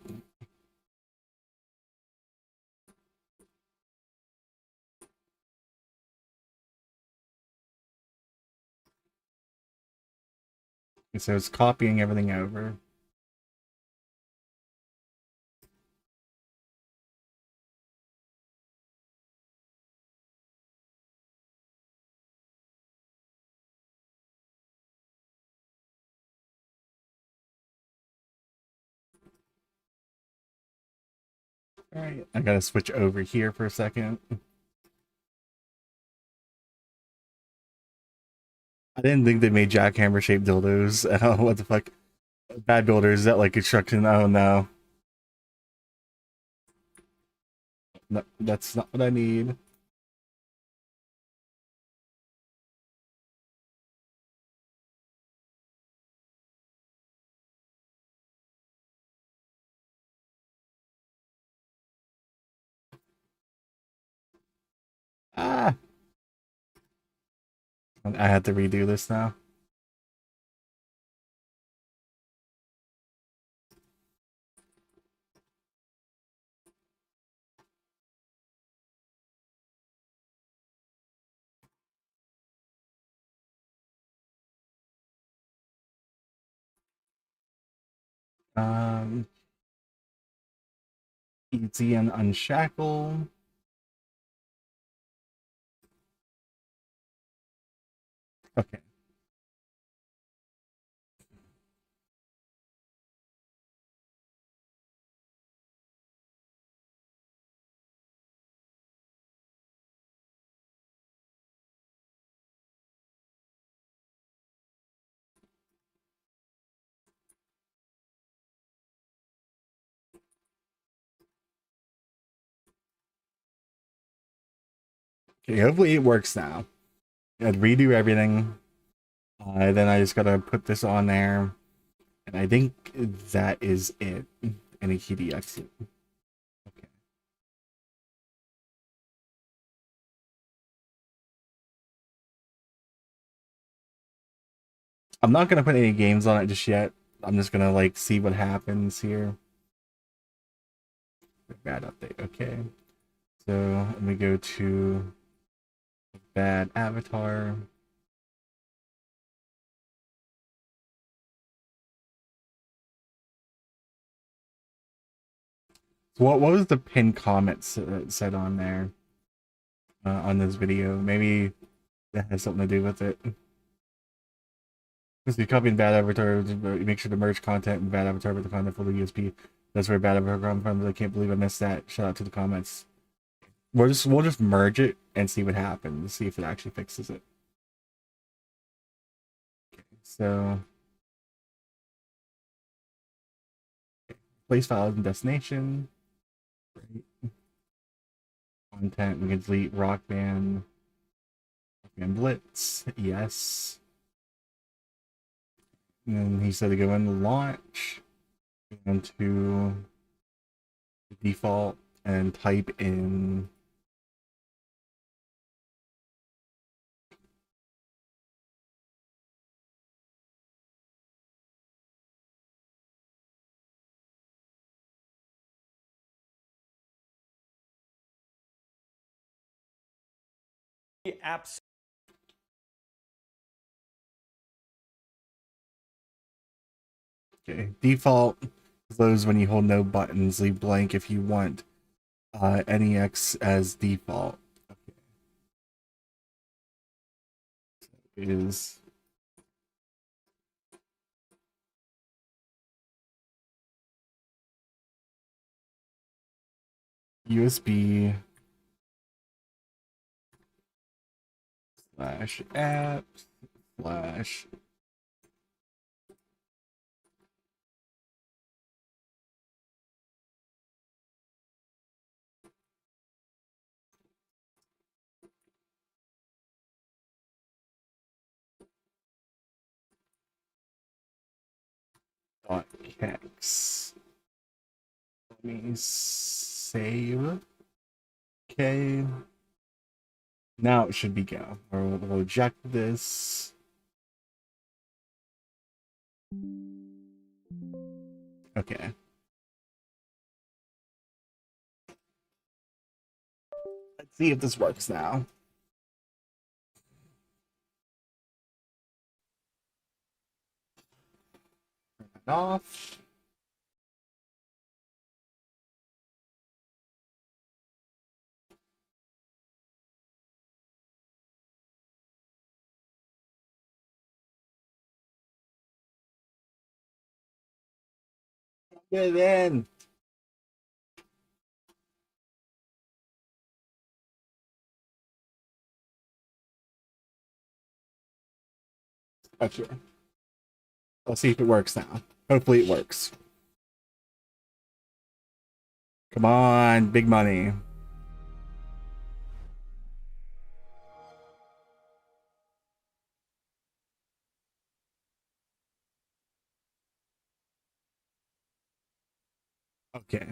So it's copying everything over. Alright, I gotta switch over here for a second. I didn't think they made jackhammer shaped dildos. What the fuck? Bad builder, is that like construction? Oh no. No, that's not what I need. Ah, I had to redo this now. Um, easy and unshackle. Okay. Okay, hopefully it works now. I'd redo everything. Then I just gotta put this on there. And I think that is it. And a KD exit. Okay. I'm not gonna put any games on it just yet. I'm just gonna like see what happens here. Bad update. Okay. So let me go to bad avatar. So what was the pinned comment said on there on this video? Maybe that has something to do with it. Because you copying bad avatar, make sure to merge content and bad avatar with the content for the USP. That's where bad avatar comes from. I can't believe I missed that. Shout out to the comments. We'll just merge it and see what happens. See if it actually fixes it. Okay, so place files and destination. Right. Content. We can delete Rock Band. Rock Band Blitz. Yes. And then he said to go into launch. Into default and type in apps. okay. Default close when you hold no buttons. Leave blank if you want NEX as default. Okay. It is USB slash apps slash dot kex. Let me save. Okay. Now it should be go. We'll reject this. Okay. Let's see if this works now. Turn it off. Get in. Okay. Let's see if it works now. Hopefully it works. Come on, big money. Okay.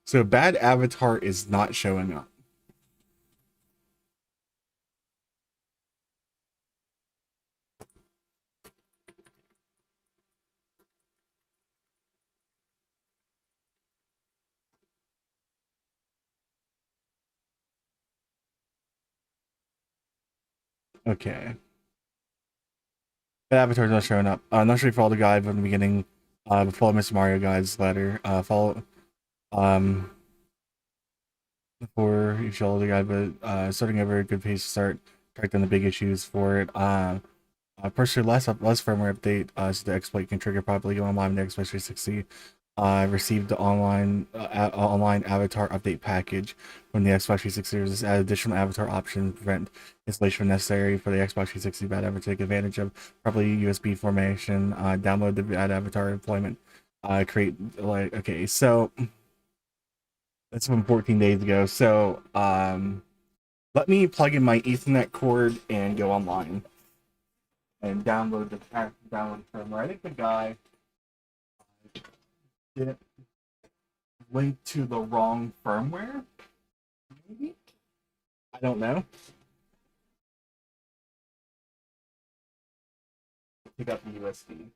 So bad avatar is not showing up. Okay. Bad avatar's not showing up. Not sure if you follow the guide from the beginning. But follow Mr. Mario Guide's letter. Follow before you follow the guide, but starting over a good pace to start. Track down the big issues for it. Personally, less firmware update, so the exploit can trigger properly go online with the Xbox 360. Received the online avatar update package from the Xbox 360. This add additional avatar options prevent installation necessary for the Xbox 360 bad avatar. Take advantage of properly USB formation. Download the bad avatar deployment. Create like okay, so that's from 14 days ago. So let me plug in my Ethernet cord and go online and download the firmware. I think the guy didn't link to the wrong firmware. Maybe? I don't know. Pick up the USB.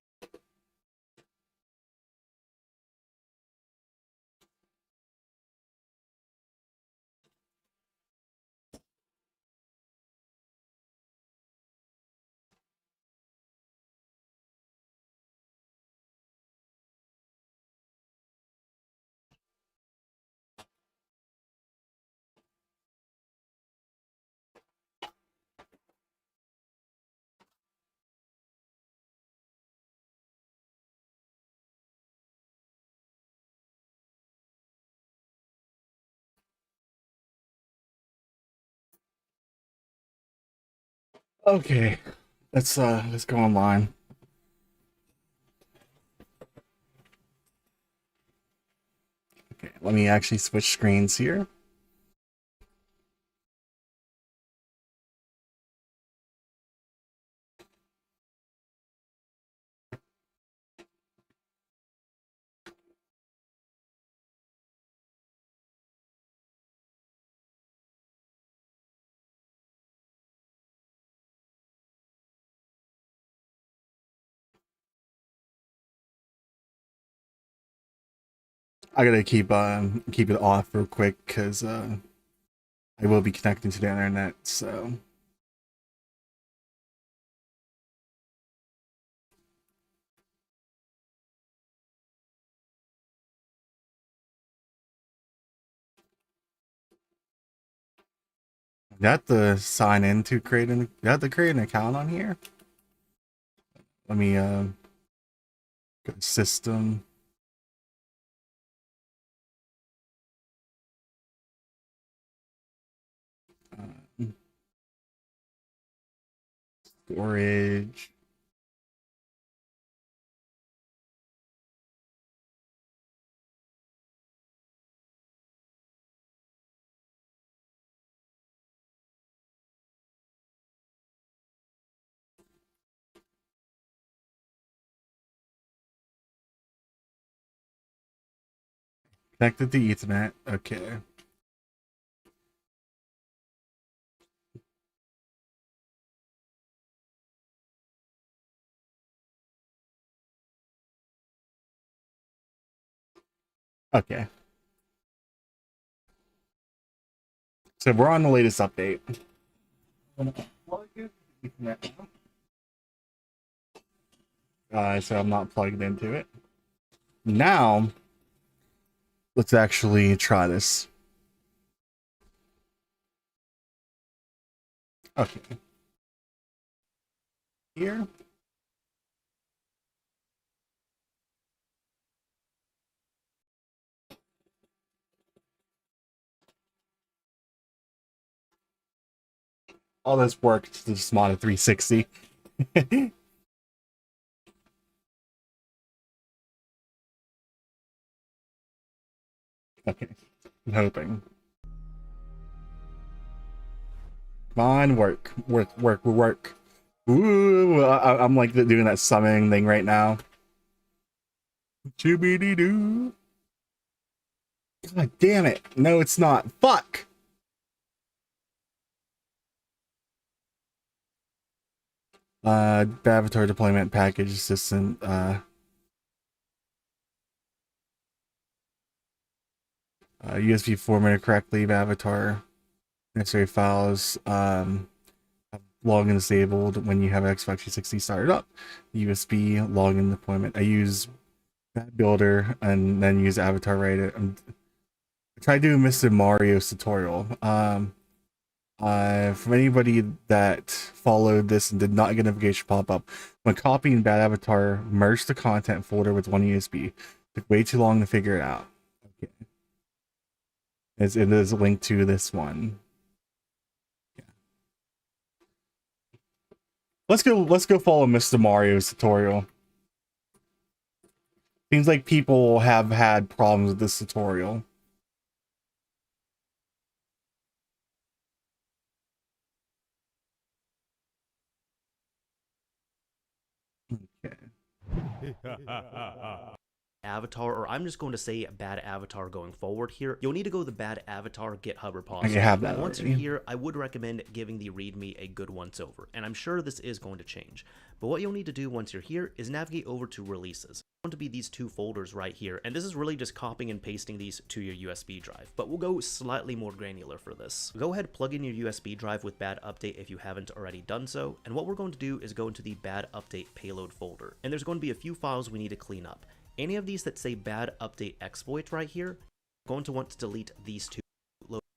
Okay, let's go online. Okay, let me actually switch screens here. I gotta keep it off real quick because I will be connecting to the internet. So you have to sign in to create an. You have to create an account on here. Let me go to system. Uh, Storage. Connected to Ethernet. Okay. Okay. So we're on the latest update. So I'm not plugged into it. Now, let's actually try this. Okay. Here. All this work to just mod a 360. Okay, I'm hoping. Come on, work. Ooh, I'm like doing that summoning thing right now. Choobity doo. God damn it. No, it's not. Fuck. Avatar deployment package assistant. USB formatter correctly. Avatar necessary files. Login disabled when you have Xbox 360 started up. USB login deployment. I use that builder and then use Avatar Writer. I tried doing Mr. Mario's tutorial. From anybody that followed this and did not get a notification pop up, when copying Bad Avatar, merged the content folder with one USB. Took way too long to figure it out. Okay. It is linked to this one. Yeah. Let's go follow Mr. Mario's tutorial. Seems like people have had problems with this tutorial. Okay. Avatar, or I'm just going to say bad avatar going forward here, you'll need to go to the bad avatar GitHub I repository. have that Once already. you're here, I would recommend giving the README a good once over, and I'm sure this is going to change. But what you'll need to do once you're here is navigate over to releases. It's going to be these two folders right here, and this is really just copying and pasting these to your USB drive, but we'll go slightly more granular for this. Go ahead, plug in your USB drive with bad update if you haven't already done so, and what we're going to do is go into the bad update payload folder, and there's going to be a few files we need to clean up. Any of these that say bad update exploits right here, you're going to want to delete these two,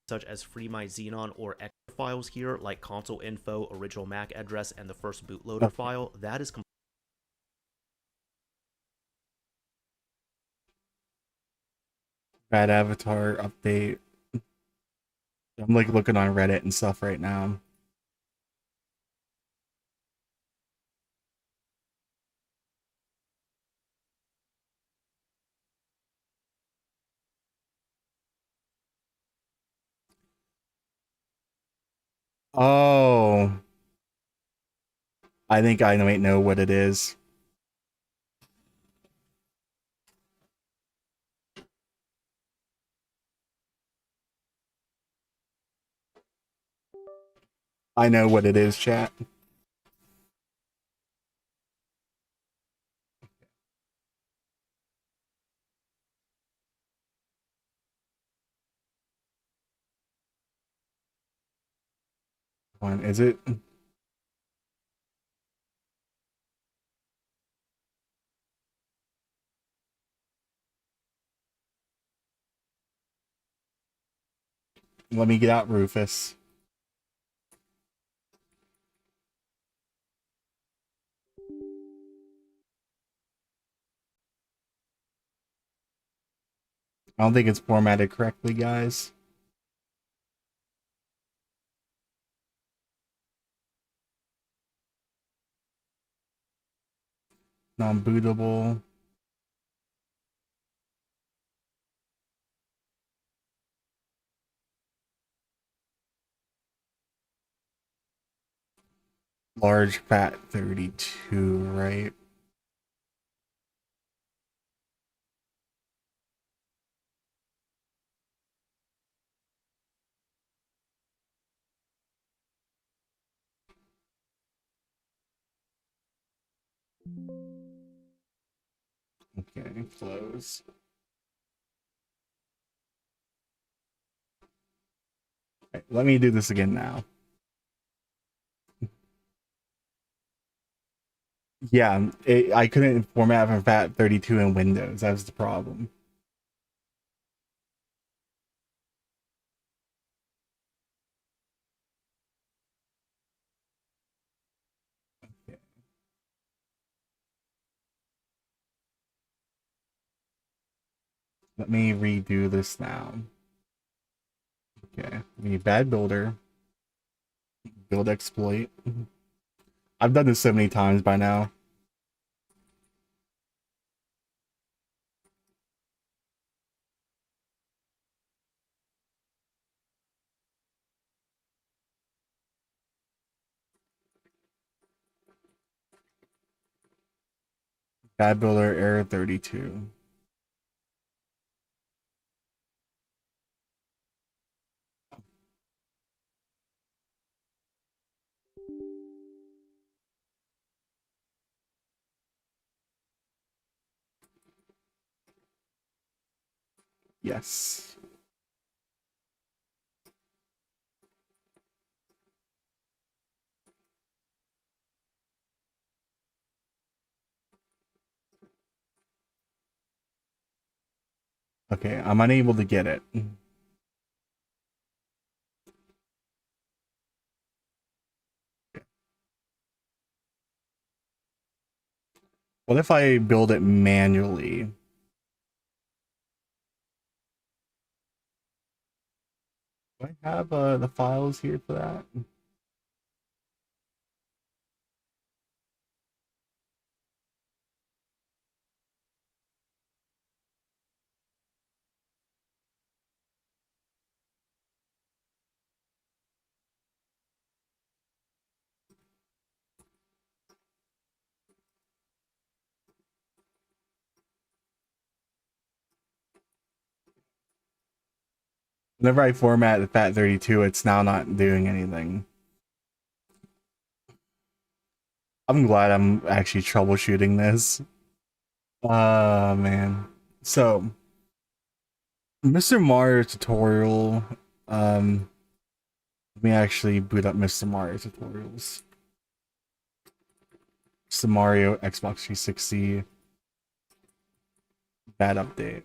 such as free my Xenon or extra files here, like console info, original MAC address, and the first bootloader file. That is Bad Avatar update. I'm like looking on Reddit and stuff right now. Oh, I think I might know what it is. I know what it is, chat. One, is it? Let me get out Rufus. I don't think it's formatted correctly, guys. Non-bootable. Large fat 32, right? Okay, close. Okay, let me do this again now. Yeah, I couldn't format from FAT32 in Windows. That was the problem. Okay. Let me redo this now. Okay, we need bad builder. Build exploit. I've done this so many times by now. Bad builder error 32. Yes. Okay, I'm unable to get it. What if I build it manually? Do I have the files here for that? Whenever I format the FAT32, it's now not doing anything. I'm glad I'm actually troubleshooting this. Man. So, Mr. Mario tutorial. Let me actually boot up Mr. Mario tutorials. Mr. Mario Xbox 360. Bad update.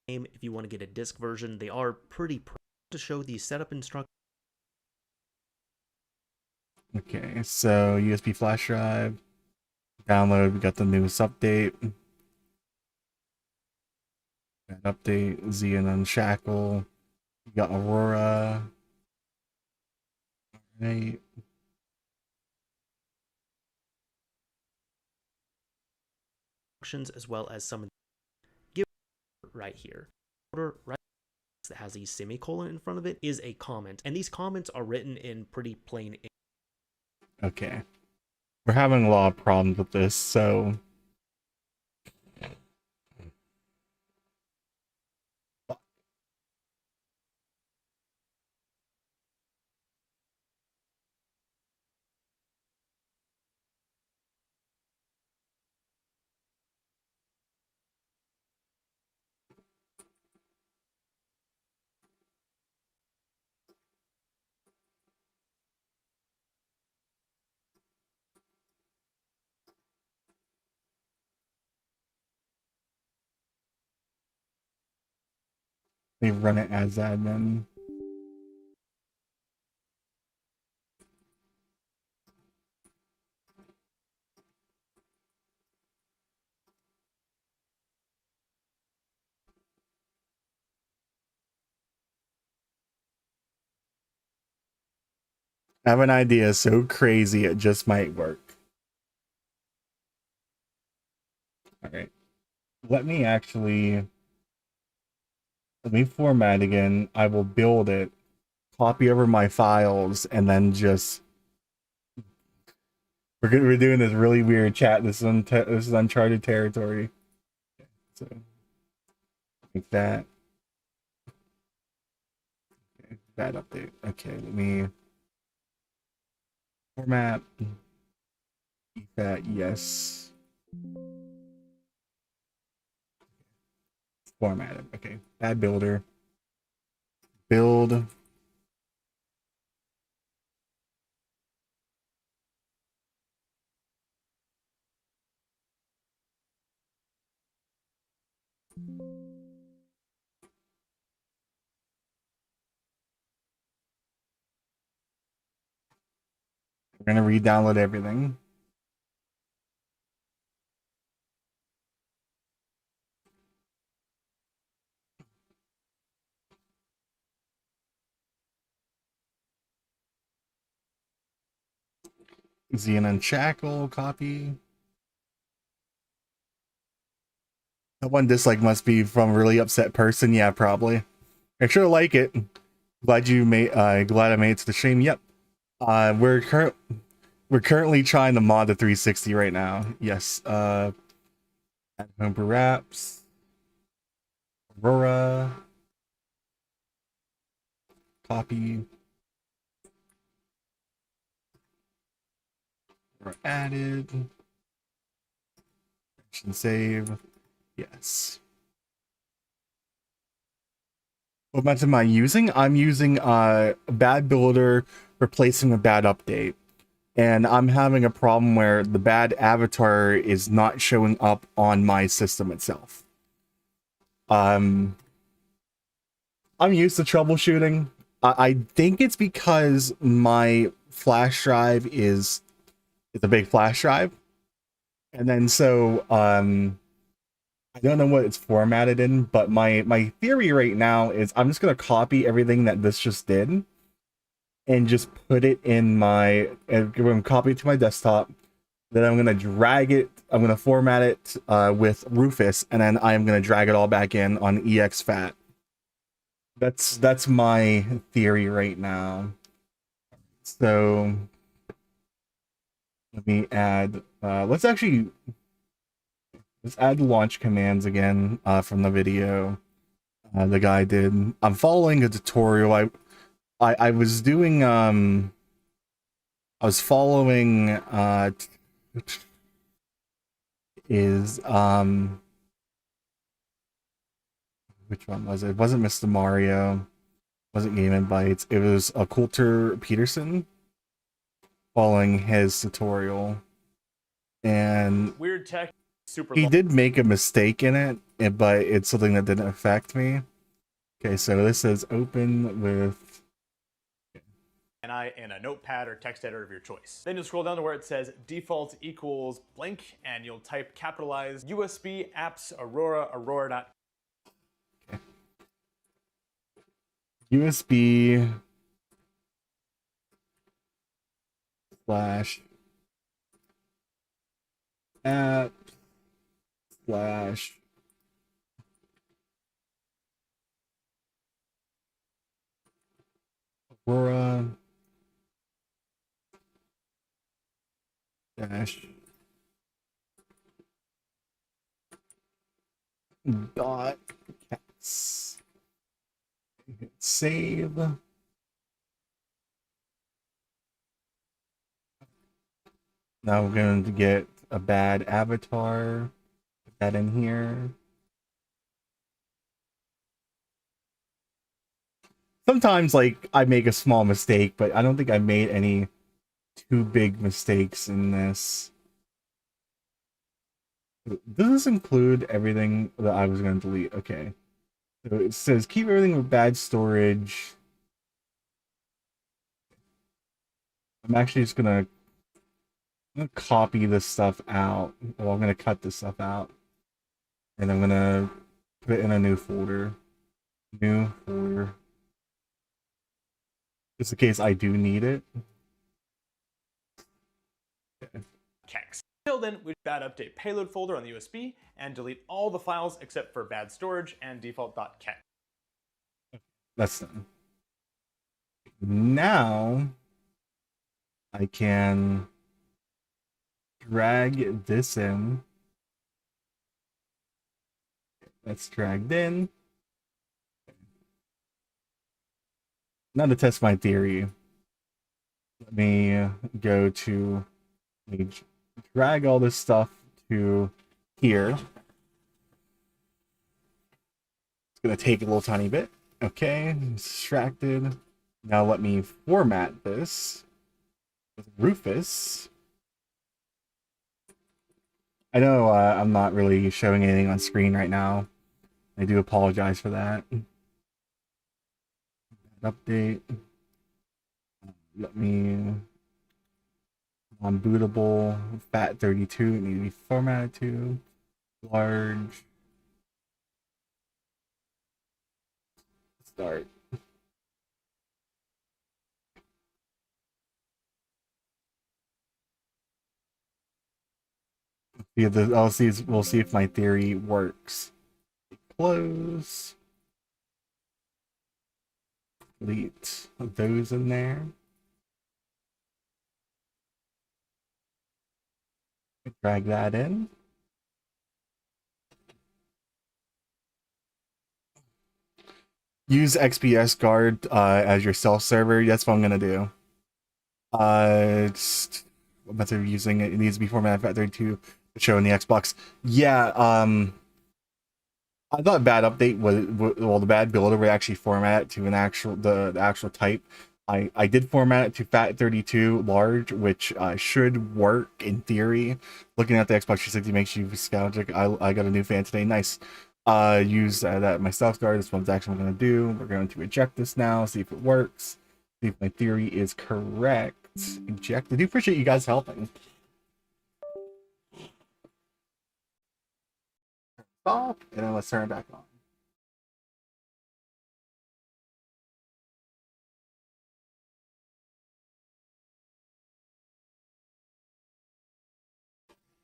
If you want to get a disc version, they are pretty to show the setup instructions. Okay, so USB flash drive. Download, we got the newest update. Bad update, Z and Unshackle. We got Aurora. Right. As well as some of the right here. Order right that has a semicolon in front of it is a comment, and these comments are written in pretty plain English. Okay. We're having a lot of problems with this, so they run it as admin. I have an idea so crazy it just might work. Alright. Let me format again. I will build it, copy over my files, and then just we're doing this really weird chat. This is uncharted territory. So like that. Okay, that update. Okay, let me format. That yes. Formatted. Okay. Add builder. Build. We're gonna re-download everything. ZNN Shackle, copy. That one dislike must be from a really upset person. Yeah, probably. I sure like it. Glad you made. Glad I made it to the stream. Yep. We're currently trying to mod the 360 right now. Yes. Add homebrew wraps. Aurora. Copy. We're added. Action save. Yes. What method am I using? I'm using a bad builder replacing a bad update. And I'm having a problem where the bad avatar is not showing up on my system itself. I'm used to troubleshooting. I think it's because my flash drive is a big flash drive. And then so I don't know what it's formatted in, but my theory right now is I'm just gonna copy everything that this just did and just put it in my, and I'm gonna copy it to my desktop. Then I'm gonna drag it, I'm gonna format it with Rufus, and then I'm gonna drag it all back in on exFAT. That's my theory right now. So let me add, let's add the launch commands again from the video the guy did. I'm following a tutorial. I was doing I was following which one was it? It wasn't Mr. Mario. It wasn't Game and Bytes. It was a Coulter Peterson following his tutorial. And Weird tech, super he long. did make a mistake in it, but it's something that didn't affect me. Okay, so this is open with in a notepad or text editor of your choice. Then you'll scroll down to where it says default equals blank, and you'll type capitalized USB apps Aurora. USB slash app slash Aurora dash dot cats. Hit save. Now we're going to get a bad avatar. Put that in here. Sometimes, like, I make a small mistake, but I don't think I made any too big mistakes in this. Does this include everything that I was going to delete? Okay. So it says keep everything with bad storage. I'm actually just gonna copy this stuff out. Well, I'm gonna cut this stuff out. And I'm gonna put it in a new folder. New folder. Just in case I do need it. Okay. Kex. Until then, we bad update payload folder on the USB and delete all the files except for bad storage and default.kex. That's done. Now I can drag this in. That's dragged in. Now to test my theory, let me go to, let me drag all this stuff to here. It's gonna take a little tiny bit. Okay, extracted. Now let me format this with Rufus. I know I'm not really showing anything on screen right now. I do apologize for that. Update. Let me unbootable FAT32 need to be formatted to large. Start. We'll see if my theory works. Close. delete those in there. Drag that in. Use XPS guard as your self server. That's what I'm gonna do. Method of using it. It needs to be formatted FAT32 to show in the Xbox. Yeah. I thought bad update was, well, the bad builder would actually format it to an actual the actual type. I did format it to FAT32 large, which should work in theory. Looking at the Xbox 360 makes you nostalgic. I got a new fan today. Nice. Use that my self guard. This one's actually what I'm going to do. We're going to eject this now, see if it works, see if my theory is correct. Eject. I do appreciate you guys helping. Off, and then let's turn it back on.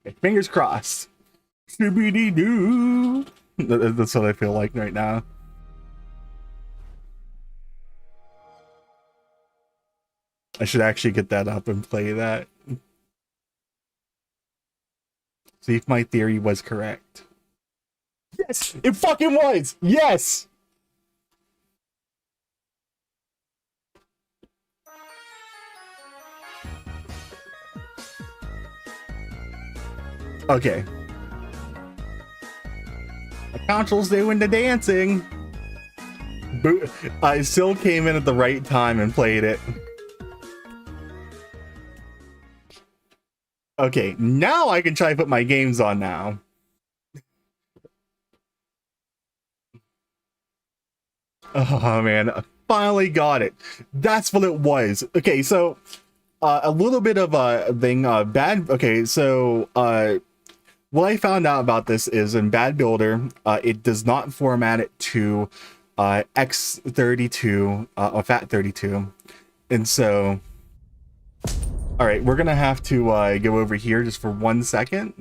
Okay, fingers crossed. Scooby-Doo. That's what I feel like right now. I should actually get that up and play that. See if my theory was correct. Yes, it fucking was. Yes. Okay. The console's doing the dancing. I still came in at the right time and played it. Okay, now I can try to put my games on now. Oh man, I finally got it. That's what it was. Okay, so a little bit of a thing, bad. Okay, so what I found out about this is in Bad Builder, it does not format it to X32 or FAT32, and so all right, we're gonna have to go over here just for 1 second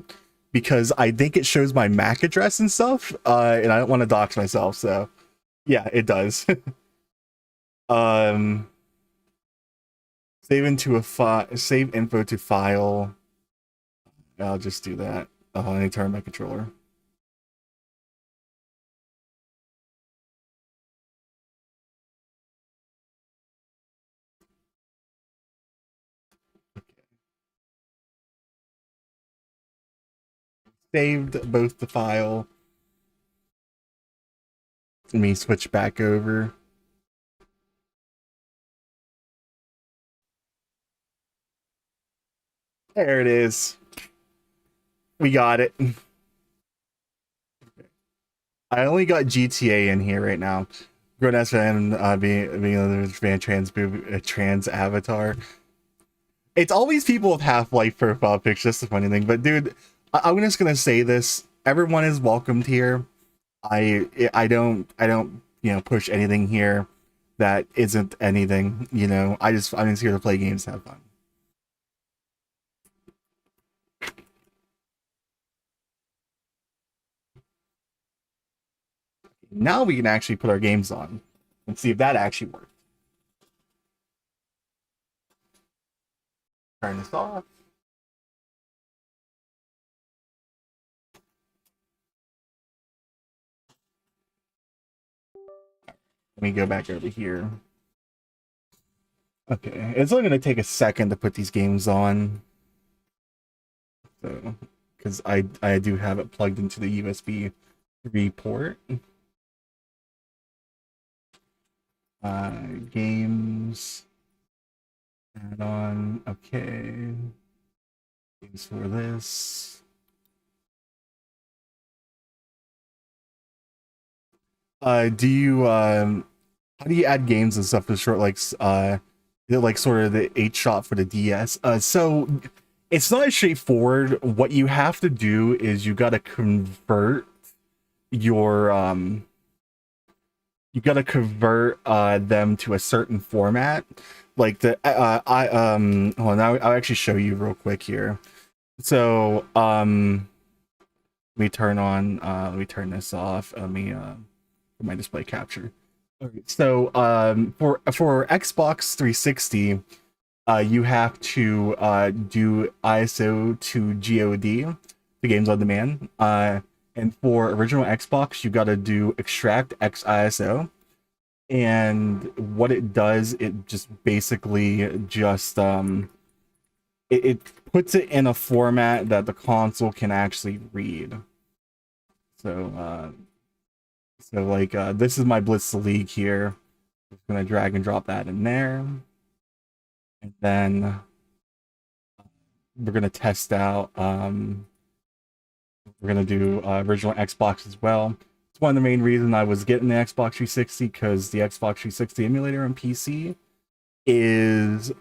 because I think it shows my MAC address and stuff, and I don't want to dox myself, so. Yeah, it does. Save into a file, save info to file. I'll just do that. I need to turn my controller. Saved both the file. Let me switch back over. There it is. We got it. I only got GTA in here right now. Grown-ass fan being a fan trans avatar. It's always people with Half-Life profile pictures. That's the funny thing. But dude, I'm just gonna say this. Everyone is welcomed here. I don't push anything here that isn't anything, I'm just here to play games, have fun. Now we can actually put our games on and see if that actually works. Turn this off. Let me go back over here. Okay, it's only going to take a second to put these games on. So, because I do have it plugged into the USB 3 port. Games. Add on. Okay. Games for this. Do you how do you add games and stuff to short is it like sort of the 8-shot for the DS? So it's not as straightforward. What you have to do is you gotta convert your them to a certain format. Like the hold on, I'll actually show you real quick here. So let me turn this off. Let me my display capture. So for Xbox 360, you have to do ISO to GOD, the games on demand. And for original Xbox, you got to do extract X ISO. And what it does, it just basically just it puts it in a format that the console can actually read. So like this is my Blitz the League here. I'm just gonna drag and drop that in there, and then we're gonna test out. We're gonna do original Xbox as well. It's one of the main reasons I was getting the Xbox 360, because the Xbox 360 emulator on PC is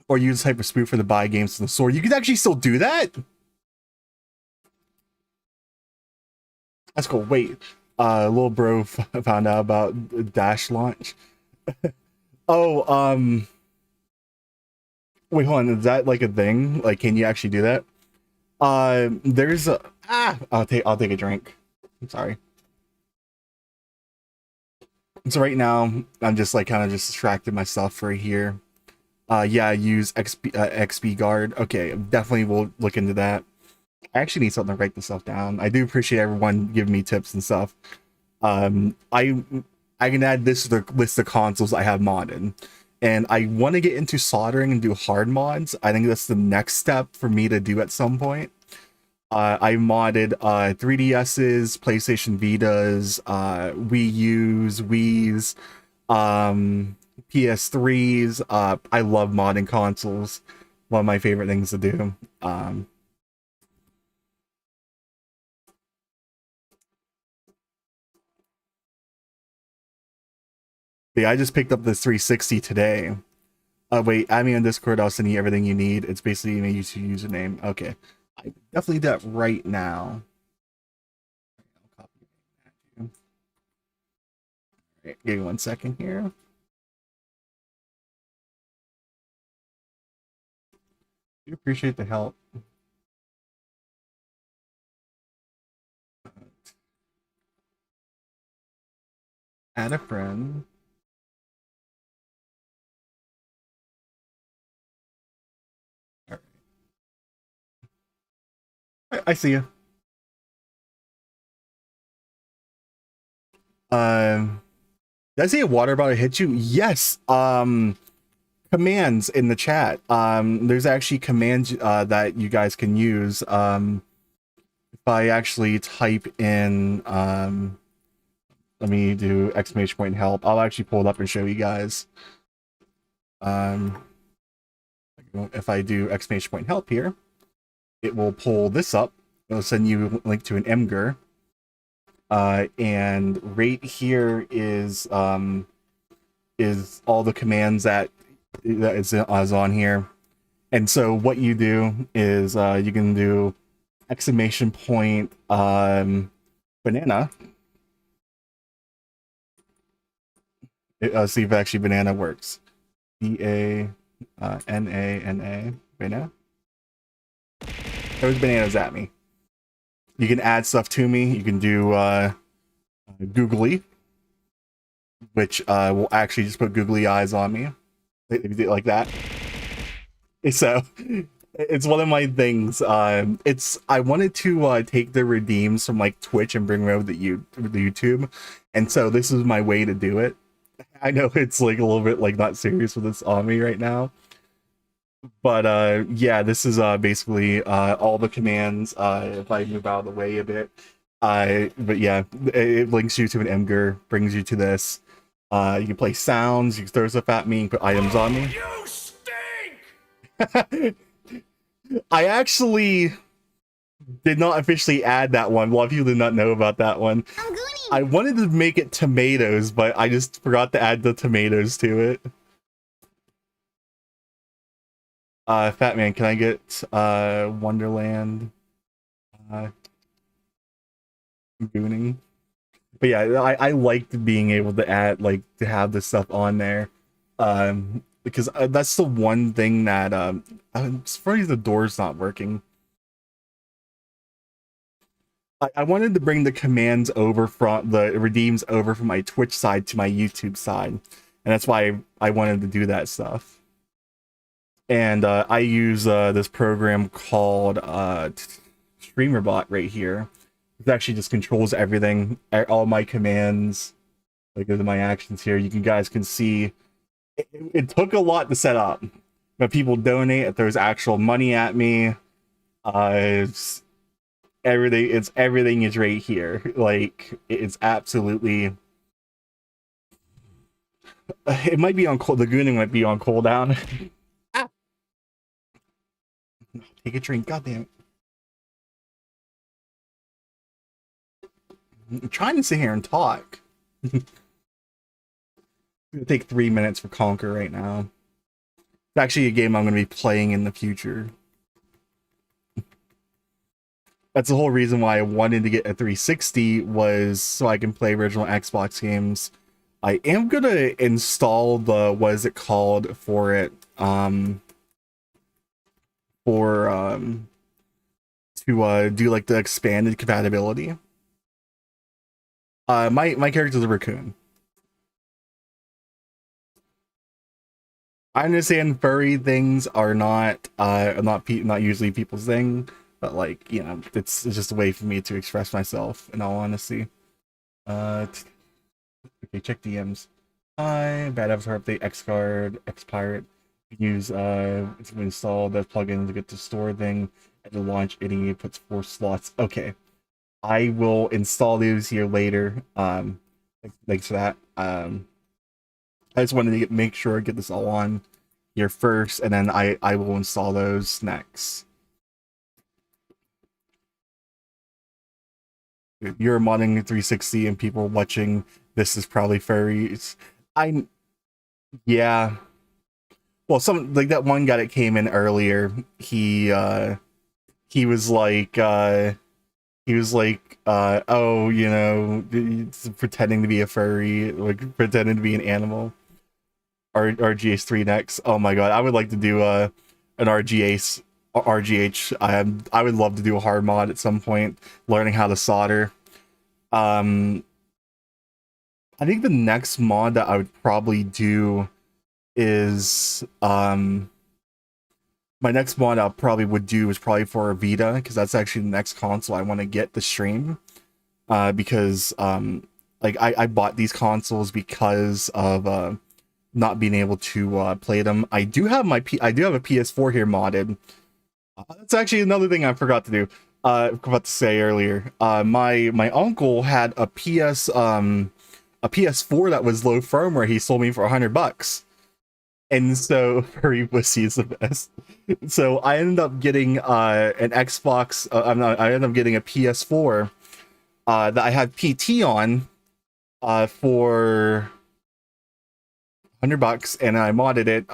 or use type of spoof for the buy games to the store. You can actually still do that. That's cool. Wait, little bro found out about Dash launch. Oh, wait, hold on. Is that like a thing? Like, can you actually do that? There's a I'll take a drink. I'm sorry. So right now I'm just like kind of just distracted myself right here. Yeah, use XP guard. Okay, definitely will look into that. I actually need something to write this stuff down. I do appreciate everyone giving me tips and stuff. I can add this to the list of consoles I have modded, and I want to get into soldering and do hard mods. I think that's the next step for me to do at some point. I modded 3DS's, PlayStation Vitas, Wii U's, Wii's, PS3's. I love modding consoles. One of my favorite things to do. Yeah, I just picked up this 360 today. Wait, add me on Discord. I'll send you everything you need. It's basically my YouTube username. Okay, I definitely do that right now. I'll copy that. All right, give me 1 second here. I appreciate the help. Add a friend. All right. I see you. Did I see a water bottle hit you? Yes. Commands in the chat. There's actually commands that you guys can use. If I actually type in let me do exclamation point help. I'll actually pull it up and show you guys. If I do exclamation point help here, it will pull this up. It'll send you a link to an Emger. And right here is all the commands that is on here. And so what you do is you can do exclamation point banana. See if actually banana works. BANANA banana. There's bananas at me. You can add stuff to me. You can do googly, which will actually just put googly eyes on me. If you do it like that. So it's one of my things. I wanted to take the redeems from like Twitch and bring them over to YouTube, and so this is my way to do it. I know it's like a little bit like not serious with this on me right now, but yeah, this is basically all the commands. If I move out of the way a bit, but yeah, it links you to an Emger, brings you to this. You can play sounds, you can throw stuff at me, you can put items on me. You stink! I actually did not officially add that one. A lot of people did not know about that one. I wanted to make it tomatoes, but I just forgot to add the tomatoes to it. Fat Man, can I get Wonderland gooning? But yeah, I liked being able to add, like, to have this stuff on there. Because that's the one thing that as far as the door's not working. I wanted to bring the commands over from the redeems over from my Twitch side to my YouTube side, and that's why I wanted to do that stuff. And I use this program called StreamerBot right here. It actually just controls everything, all my commands. Like, there's my actions here. You guys can see it took a lot to set up, but people donate. It throws actual money at me. It's everything is right here. Like, it's absolutely. It might be on cold. The gooning might be on cooldown. Ah. Take a drink. God damn it. I'm trying to sit here and talk. It's gonna take 3 minutes for Conquer right now. It's actually a game I'm gonna be playing in the future. That's the whole reason why I wanted to get a 360, was so I can play original Xbox games. I am gonna install the, what is it called for it? To do like the expanded compatibility. My character's a raccoon. I understand furry things are not usually people's thing, but like, you know, it's just a way for me to express myself, in all honesty. Okay, check DMs. Hi, bad avatar update, Xcard, Xpirate. Use it's been installed that plugin to get the store thing and to launch any puts 4 slots. Okay. I will install those here later. Thanks for that. I just wanted to make sure I get this all on here first, and then I will install those next. If you're modding 360 and people watching this is probably furries. Yeah. Well, some like that one guy that came in earlier, he was like oh, you know, pretending to be a furry, like pretending to be an animal. RGH3 next. Oh my god, I would like to do an RGH. I would love to do a hard mod at some point, learning how to solder. I think the next mod that I would probably do is my next mod I probably would do is probably for a Vita, because that's actually the next console I want to get to stream. Because like I bought these consoles because of not being able to play them. I do have a PS4 here modded. That's actually another thing I forgot to do. I forgot to say earlier. My uncle had a PS4 that was low firmware. He sold me for $100. And so Furry Pussy is the best. So I ended up getting an Xbox. I ended up getting a PS4 that I had PT on for $100, and I modded it.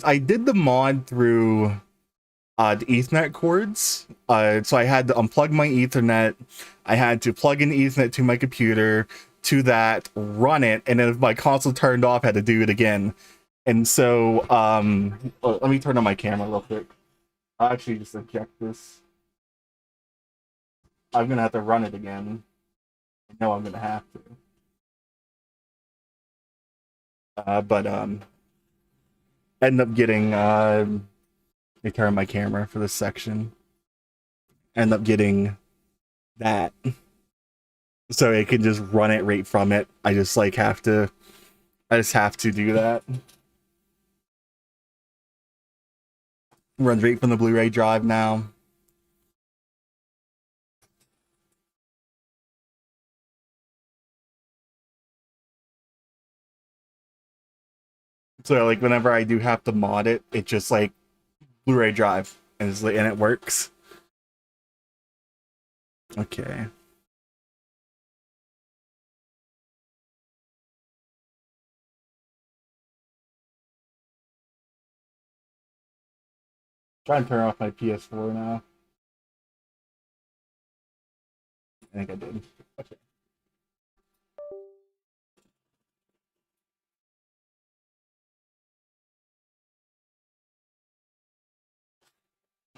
I did the mod through the Ethernet cords. So I had to unplug my Ethernet. I had to plug in Ethernet to my computer, to that, run it, and then if my console turned off, I had to do it again. And so let me turn on my camera real quick. I'll actually just eject this. I'm gonna have to run it again. I know I'm gonna have to. But end up getting let me turn on my camera for this section. End up getting that, so I can just run it right from it. I just have to do that. Runs right from the Blu-ray drive now. So like whenever I do have to mod it, it just like Blu-ray drive, and it works. Okay. Try and turn off my PS4 now. I think I did. Okay.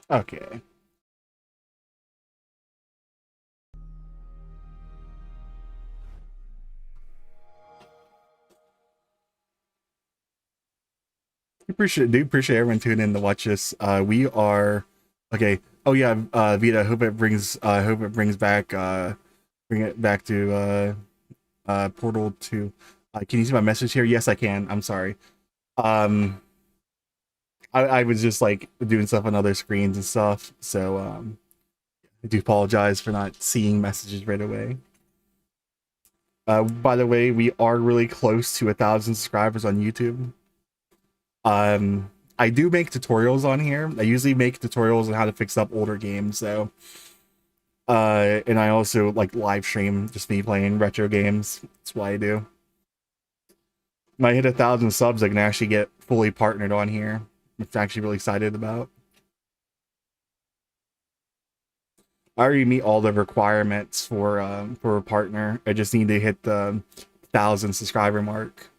Okay. Do appreciate everyone tuning in to watch this. We are okay. Oh yeah, Vita. Hope it brings back bring it back to Portal 2. Can you see my message here? Yes, I can. I'm sorry. Um, I was just like doing stuff on other screens and stuff, so I do apologize for not seeing messages right away. By the way, we are really close to 1,000 subscribers on YouTube. I do make tutorials on here. I usually make tutorials on how to fix up older games, so and I also like live stream just me playing retro games. That's what I do. When I hit 1,000 subs, I can actually get fully partnered on here, which I'm actually really excited about. I already meet all the requirements for a partner. I just need to hit the 1,000 subscriber mark.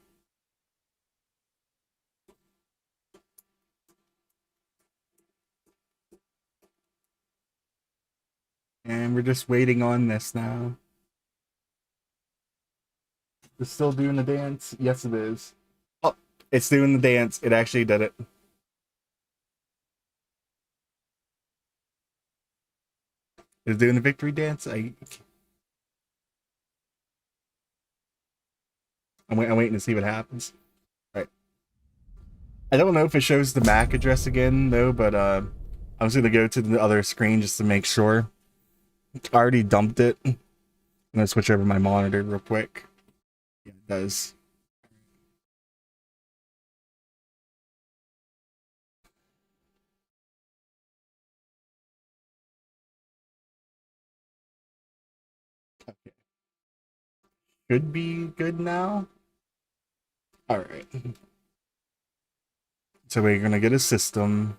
And we're just waiting on this now. It's still doing the dance? Yes, it is. Oh, it's doing the dance. It actually did it. It's doing the victory dance. I'm waiting to see what happens. All right. I don't know if it shows the MAC address again, though, but I'm just going to go to the other screen just to make sure. I already dumped it. I'm going to switch over my monitor real quick. Yeah, it does. Okay. Should be good now. All right. So we're going to get a system.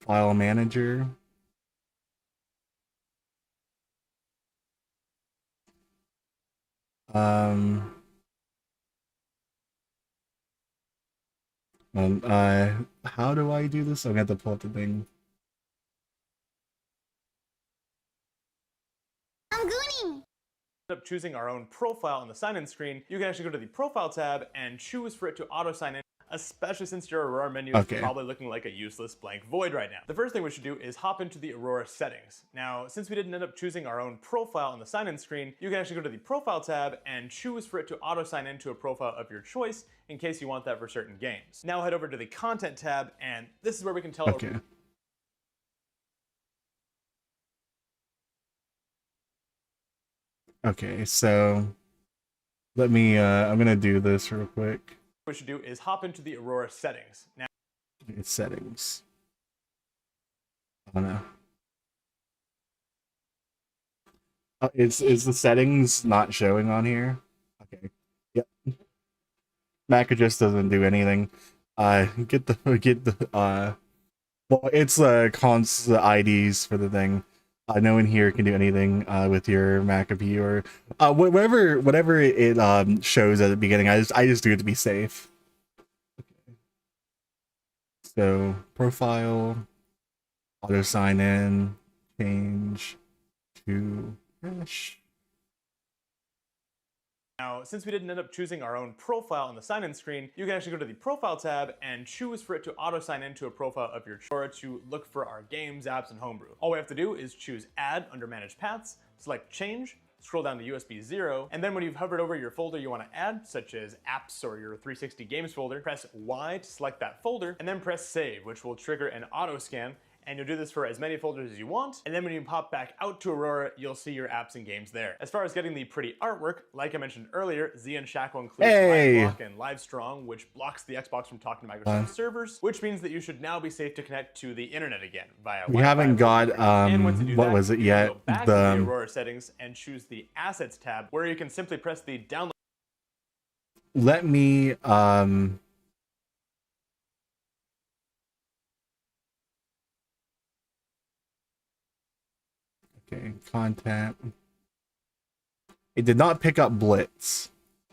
File manager. How do I do this? I'm gonna have to pull up the thing. Up choosing our own profile on the sign-in screen, you can actually go to the profile tab and choose for it to auto sign in, especially since your Aurora menu is probably looking like a useless blank void right now. The first thing we should do is hop into the Aurora settings. Now, since we didn't end up choosing our own profile on the sign-in screen, you can actually go to the profile tab and choose for it to auto sign into a profile of your choice in case you want that for certain games. Now head over to the content tab, and this is where we can tell Okay, so let me I'm gonna do this real quick. What we should do is hop into the Aurora settings. Now it's settings. Oh no. Is the settings not showing on here? Okay. Yep. Mac just doesn't do anything. Get the well, it's the IDs for the thing. No one here can do anything with your McAfee or whatever it shows at the beginning. I just do it to be safe. Okay. So profile, auto sign in, change to hash. Now, since we didn't end up choosing our own profile on the sign-in screen, you can actually go to the profile tab and choose for it to auto sign into a profile of your choice to look for our games, apps, and homebrew. All we have to do is choose Add under Manage Paths, select Change, scroll down to USB 0, and then when you've hovered over your folder you want to add, such as apps or your 360 games folder, press Y to select that folder, and then press Save, which will trigger an auto scan. And you'll do this for as many folders as you want, and then when you pop back out to Aurora, you'll see your apps and games there. As far as getting the pretty artwork, like I mentioned earlier, Z and Shackle includes LiveBlock and Livestrong, which blocks the Xbox from talking to Microsoft servers, which means that you should now be safe to connect to the internet again via We haven't got what was it yet? Go back to the Aurora settings and choose the Assets tab, where you can simply press the download. Let me okay, content. It did not pick up Blitz,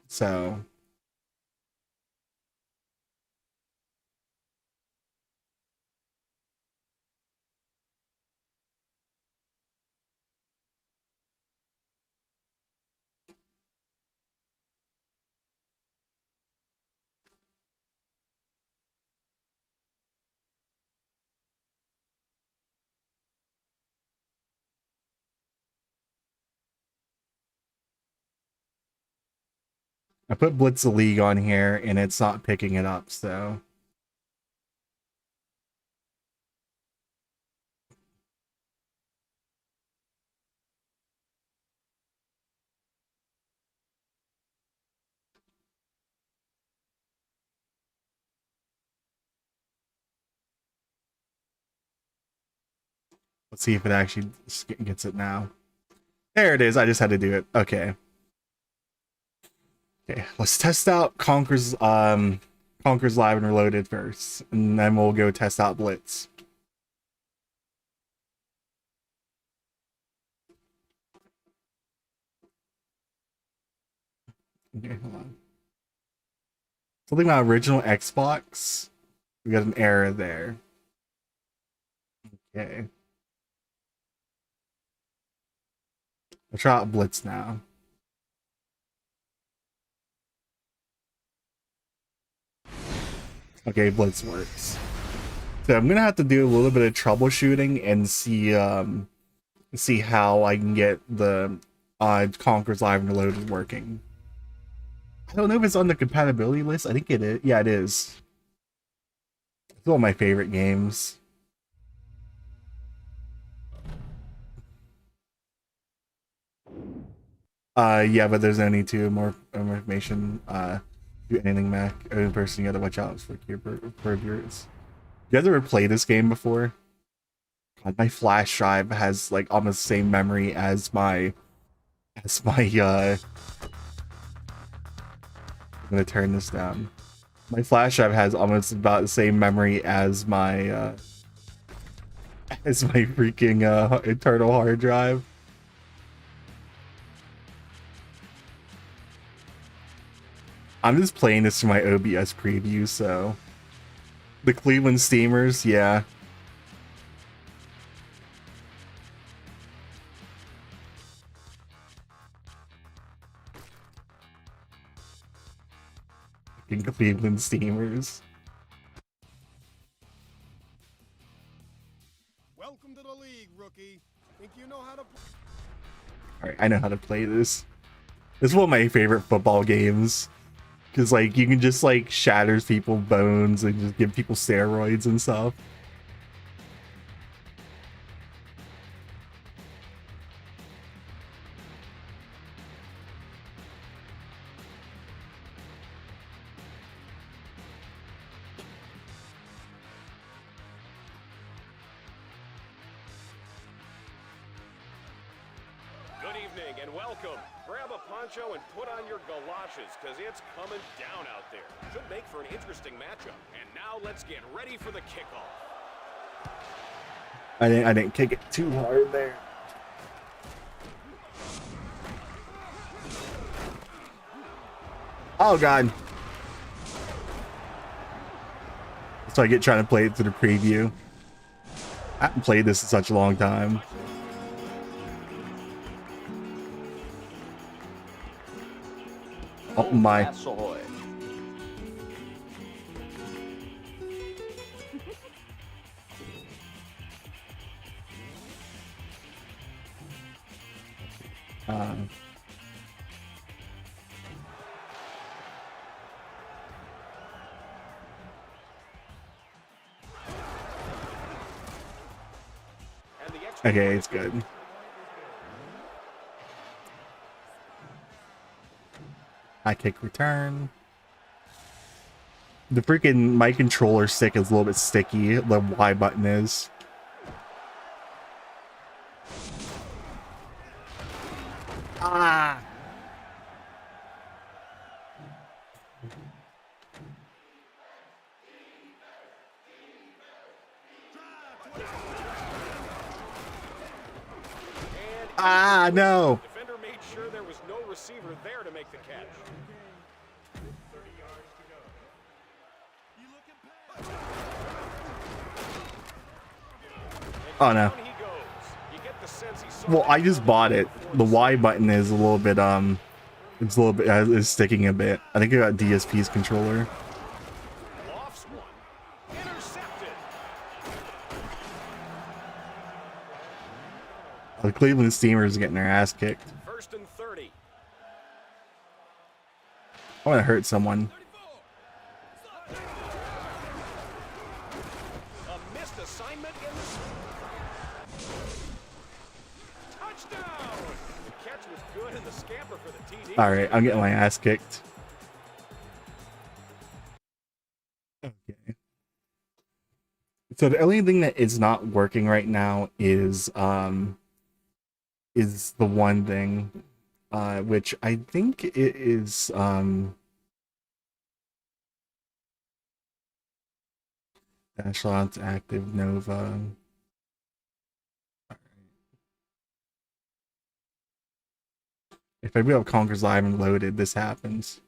so I put Blitz the League on here and it's not picking it up, so. Let's see if it actually gets it now. There it is. I just had to do it. Okay. Okay, let's test out Conker's Live and Reloaded first, and then we'll go test out Blitz. Okay, hold on. Something about original Xbox. We got an error there. Okay. I'll try out Blitz now. Okay, Blitz works. So I'm gonna have to do a little bit of troubleshooting and see how I can get the Conker's Live and Reloaded working. I don't know if it's on the compatibility list. I think it is. Yeah, it is. It's one of my favorite games. Yeah, but there's only two more information. Do anything Mac. Only person you gotta watch out for viewers. You guys ever played this game before? God, my flash drive has like almost the same memory as my I'm gonna turn this down. My flash drive has almost about the same memory as my freaking internal hard drive. I'm just playing this for my OBS preview, so the Cleveland Steamers, yeah. Cleveland Steamers. Welcome to the league, rookie. Think you know how to play? Alright, I know how to play this. This is one of my favorite football games. Because, like, you can just, like, shatter people's bones and just give people steroids and stuff. Good evening and welcome. Grab a poncho and put on your galoshes, because it's coming down out there. Should make for an interesting matchup. And now let's get ready for the kickoff. I didn't kick it too hard there. Oh god. So I get trying to play it through the preview. I haven't played this in such a long time. Oh my. Okay, it's good. High kick return. The freaking my controller stick is a little bit sticky. The Y button is. Ah. Ah, no. Defender made sure there was no receiver there to make the catch. Oh no. Well, I just bought it. The Y button is a little bit it's a little bit is sticking a bit. I think I got DSP's controller. The Cleveland Steamers getting their ass kicked. First and 30. I want to hurt someone. A missed assignment in the touchdown. The catch was good and the scamper for the TD. All right, I'm getting my ass kicked. Okay. So the only thing that is not working right now is the one thing, which I think it is Dashlot's active Nova. If I wheel up Conker's Live and loaded, this happens.